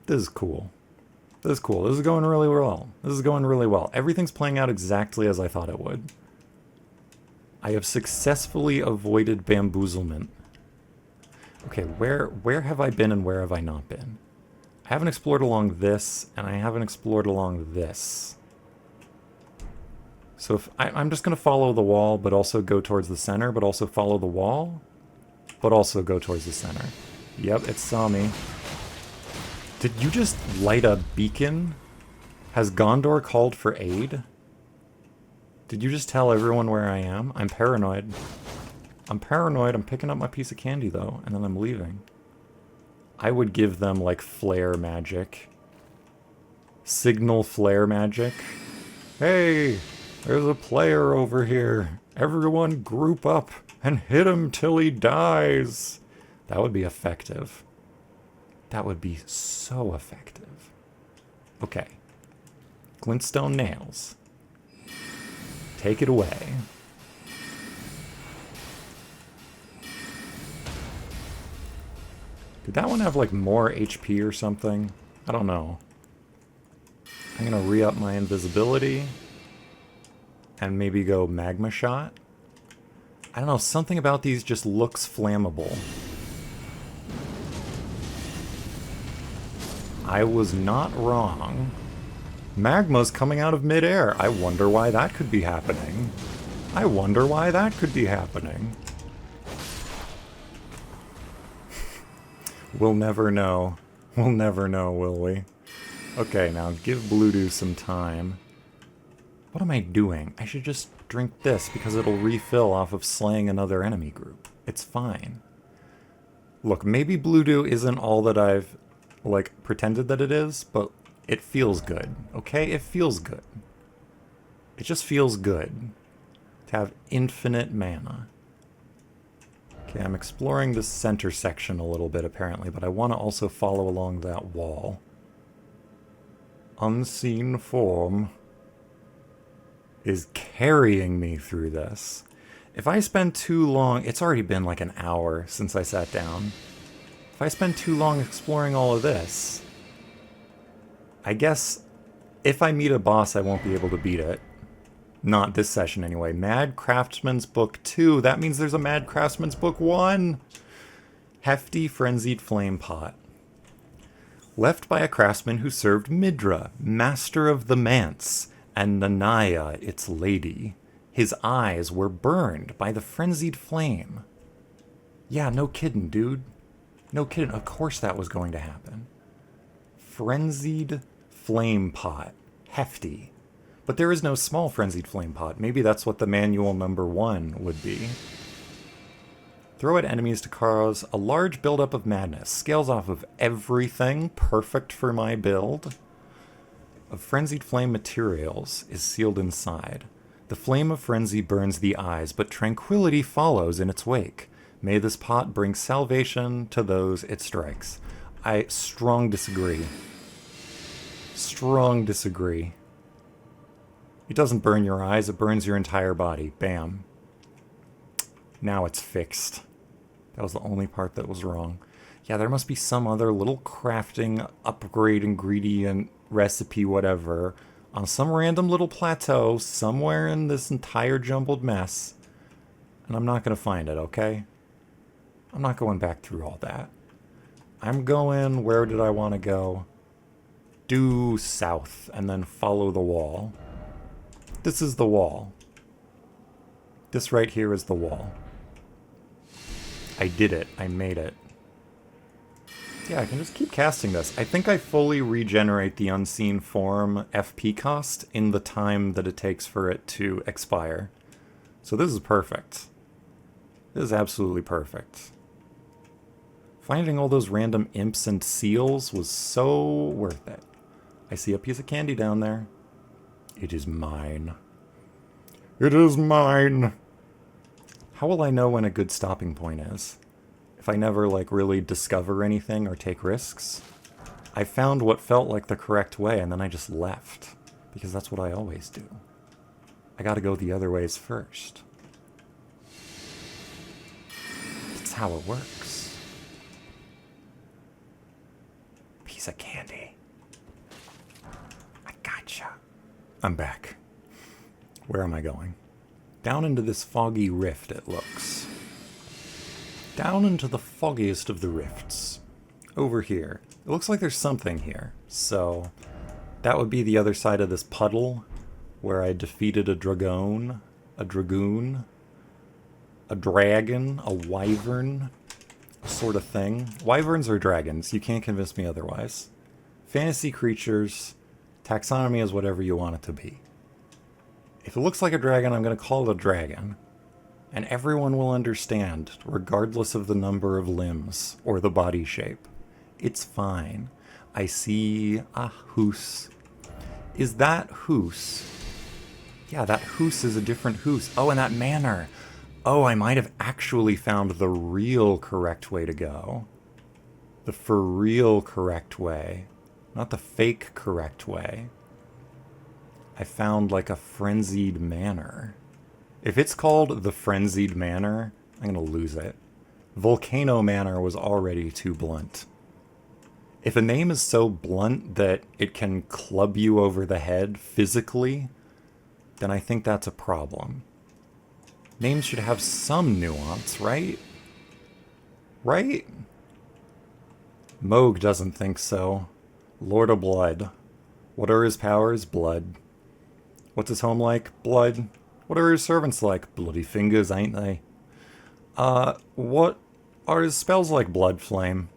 This is cool. This is cool. This is going really well. This is going really well. Everything's playing out exactly as I thought it would. I have successfully avoided bamboozlement. Okay, where have I been and where have I not been? I haven't explored along this, and I haven't explored along this. So if I'm just going to follow the wall, but also go towards the center, but also follow the wall, but also go towards the center. Yep, it saw me. Did you just light a beacon? Has Gondor called for aid? Did you just tell everyone where I am? I'm paranoid. I'm paranoid. I'm picking up my piece of candy, though, and then I'm leaving. I would give them, like, flare magic. Signal flare magic. Hey, there's a player over here. Everyone group up and hit him till he dies. That would be effective. That would be so effective. Okay. Glintstone nails. Take it away. Did that one have, like, more HP or something? I don't know. I'm gonna re-up my invisibility. And maybe go magma shot. I don't know, something about these just looks flammable. I was not wrong. Magma's coming out of midair. I wonder why that could be happening. I wonder why that could be happening. We'll never know. We'll never know, will we? Okay, now give Bluetooth some time. What am I doing? I should just drink this because it'll refill off of slaying another enemy group. It's fine. Look, maybe Bluetooth isn't all that I've, like, pretended that it is, but it feels good, okay? It feels good. It just feels good to have infinite mana. Okay, I'm exploring this center section a little bit, apparently, but I want to also follow along that wall. Unseen form is carrying me through this. If I spend too long... It's already been like an hour since I sat down. If I spend too long exploring all of this, I guess if I meet a boss, I won't be able to beat it. Not this session, anyway. Mad Craftsman's Book 2. That means there's a Mad Craftsman's Book 1! Hefty Frenzied Flame Pot. Left by a craftsman who served Midra, master of the manse, and Nanaya, its lady. His eyes were burned by the frenzied flame. Yeah, no kidding, dude. No kidding. Of course that was going to happen. Frenzied Flame Pot. Hefty. But there is no small Frenzied Flame Pot. Maybe that's what the manual number 1 would be. Throw at enemies to cause a large buildup of madness. Scales off of everything. Perfect for my build. Of Frenzied Flame materials is sealed inside. The flame of frenzy burns the eyes, but tranquility follows in its wake. May this pot bring salvation to those it strikes. I strong disagree. Strong disagree. It doesn't burn your eyes, it burns your entire body. Bam. Now it's fixed. That was the only part that was wrong. Yeah, there must be some other little crafting, upgrade, ingredient, recipe, whatever, on some random little plateau somewhere in this entire jumbled mess. And I'm not going to find it, okay? I'm not going back through all that. I'm going, where did I want to go? Due south, and then follow the wall. This is the wall. This right here is the wall. I did it. I made it. Yeah, I can just keep casting this. I think I fully regenerate the Unseen Form FP cost in the time that it takes for it to expire. So this is perfect. This is absolutely perfect. Finding all those random imps and seals was so worth it. I see a piece of candy down there. It is mine. It is mine! How will I know when a good stopping point is? If I never, like, really discover anything or take risks? I found what felt like the correct way, and then I just left. Because that's what I always do. I gotta go the other ways first. That's how it works. Piece of candy. I gotcha. I'm back. Where am I going? Down into this foggy rift, it looks. Down into the foggiest of the rifts. Over here. It looks like there's something here. So, that would be the other side of this puddle, where I defeated a dragoon, a dragoon, a dragon, a wyvern, sort of thing. Wyverns are dragons. You can't convince me otherwise. Fantasy creatures, taxonomy is whatever you want it to be. If it looks like a dragon, I'm going to call it a dragon. And everyone will understand, regardless of the number of limbs or the body shape. It's fine. I see a hoose. Is that hoose? Yeah, that hoose is a different hoose. Oh, and that manor. Oh, I might have actually found the real correct way to go. The for real correct way. Not the fake correct way. I found like a frenzied manor. If it's called the Frenzied Manor, I'm gonna lose it. Volcano Manor was already too blunt. If a name is so blunt that it can club you over the head physically, then I think that's a problem. Names should have some nuance, right? Right? Moog doesn't think so. Lord of Blood. What are his powers? Blood. What's his home like? Blood. What are his servants like? Bloody fingers, ain't they? What are his spells like? Blood flame.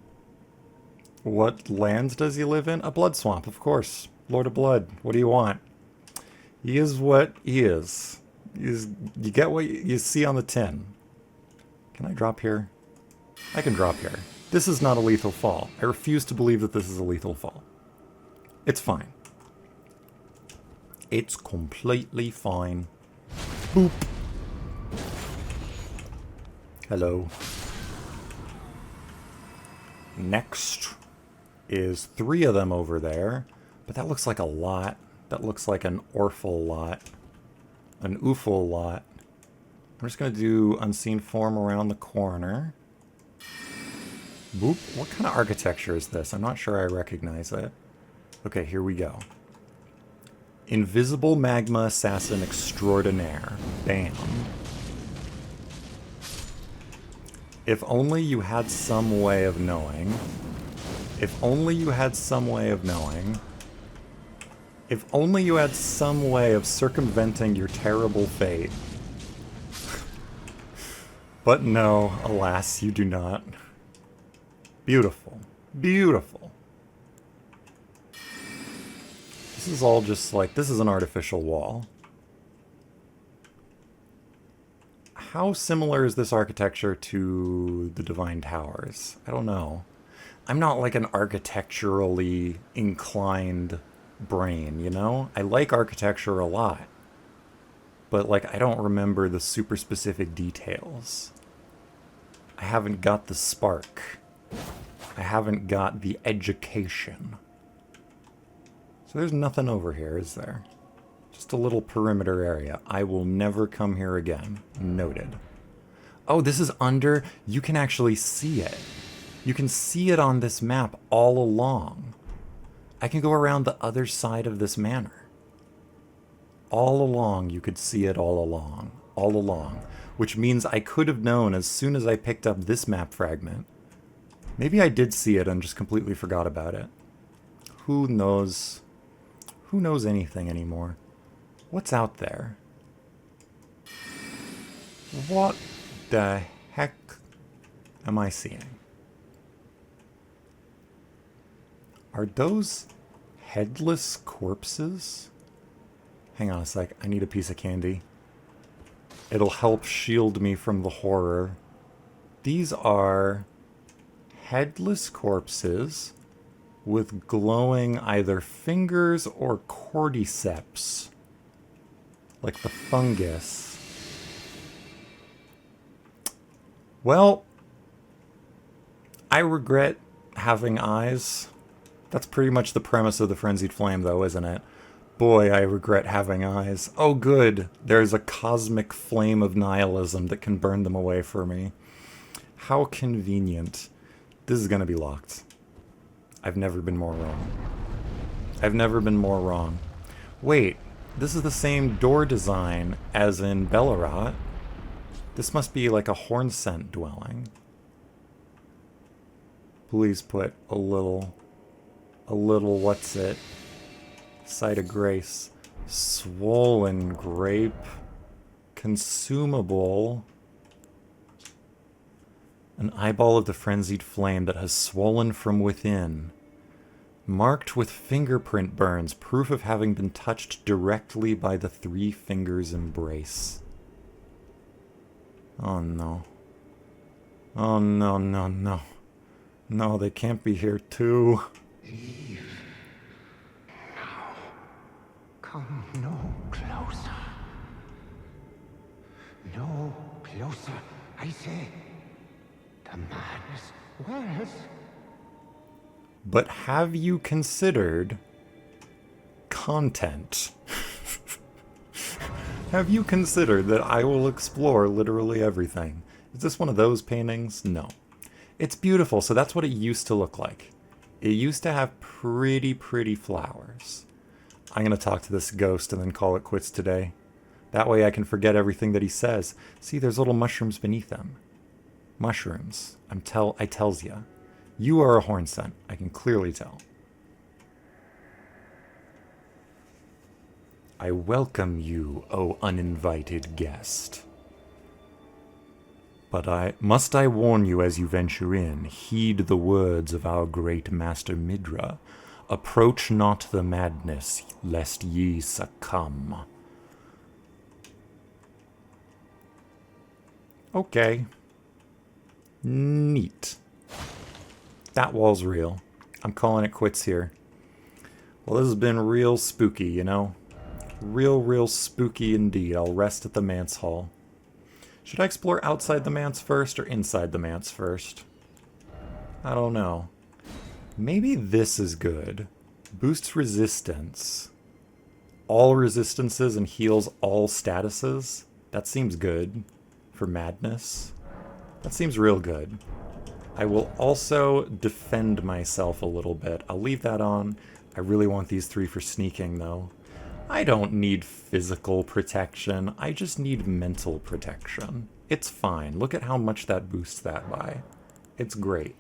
What lands does he live in? A blood swamp, of course. Lord of Blood. What do you want? He is what he is. You get what you see on the tin. Can I drop here? I can drop here. This is not a lethal fall. I refuse to believe that this is a lethal fall. It's fine. It's completely fine. Boop. Hello. Next is 3 of them over there, but that looks like a lot. That looks like an orful lot. An ooful lot. I'm just going to do Unseen Form around the corner. Boop. What kind of architecture is this? I'm not sure I recognize it. Okay, here we go. Invisible Magma Assassin Extraordinaire. Bam. If only you had some way of knowing. If only you had some way of knowing. If only you had some way of circumventing your terrible fate. But no, alas, you do not. Beautiful. Beautiful. This is all just like, this is an artificial wall. How similar is this architecture to the Divine Towers? I don't know. I'm not like an architecturally inclined brain, you know? I like architecture a lot. But like, I don't remember the super specific details. I haven't got the spark. I haven't got the education. So there's nothing over here, is there? Just a little perimeter area. I will never come here again. Noted. Oh, this is under... You can actually see it. You can see it on this map all along. I can go around the other side of this manor. All along, you could see it all along. All along. Which means I could have known as soon as I picked up this map fragment. Maybe I did see it and just completely forgot about it. Who knows? Who knows anything anymore? What's out there? What the heck? am I seeing? Are those headless corpses? Hang on a sec. I need a piece of candy. It'll help shield me from the horror. These are headless corpses with glowing either fingers or cordyceps. Like the fungus. Well, I regret having eyes. That's pretty much the premise of the Frenzied Flame, though, isn't it? Boy, I regret having eyes. Oh, good. There's a cosmic flame of nihilism that can burn them away for me. How convenient. This is going to be locked. I've never been more wrong. I've never been more wrong. Wait, this is the same door design as in Bellerat. This must be like a horn scent dwelling. Please put a little, what's it? Site of Grace. Swollen grape. Consumable. An eyeball of the frenzied flame that has swollen from within. Marked with fingerprint burns, proof of having been touched directly by the three fingers' embrace. Oh no. Oh no, no, no. No, they can't be here too. Leave. Now. Come no closer. No closer, I say. The man is worse. But have you considered content? Have you considered that I will explore literally everything? Is this one of those paintings? No. It's beautiful, so that's what it used to look like. It used to have pretty flowers. I'm going to talk to this ghost and then call it quits today. That way I can forget everything that he says. See, there's little mushrooms beneath them. Mushrooms. I tells ya. You are a horn scent. I can clearly tell. I welcome you, O uninvited guest. But must I warn you as you venture in, heed the words of our great master Midra. Approach not the madness, lest ye succumb. Okay. Neat. That wall's real. I'm calling it quits here. Well, this has been real spooky, you know? Real spooky indeed. I'll rest at the manse hall. Should I explore outside the manse first or inside the manse first? I don't know. Maybe this is good. Boosts resistance. All resistances and heals all statuses. That seems good. For madness. That seems real good. I will also defend myself a little bit. I'll leave that on. I really want these 3 for sneaking, though. I don't need physical protection. I just need mental protection. It's fine. Look at how much that boosts that by. It's great.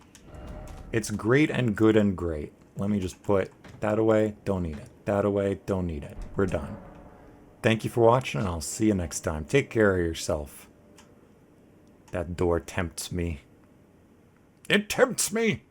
It's great and good and great. Let me just put that away. Don't need it. That away. Don't need it. We're done. Thank you for watching, and I'll see you next time. Take care of yourself. That door tempts me. It tempts me!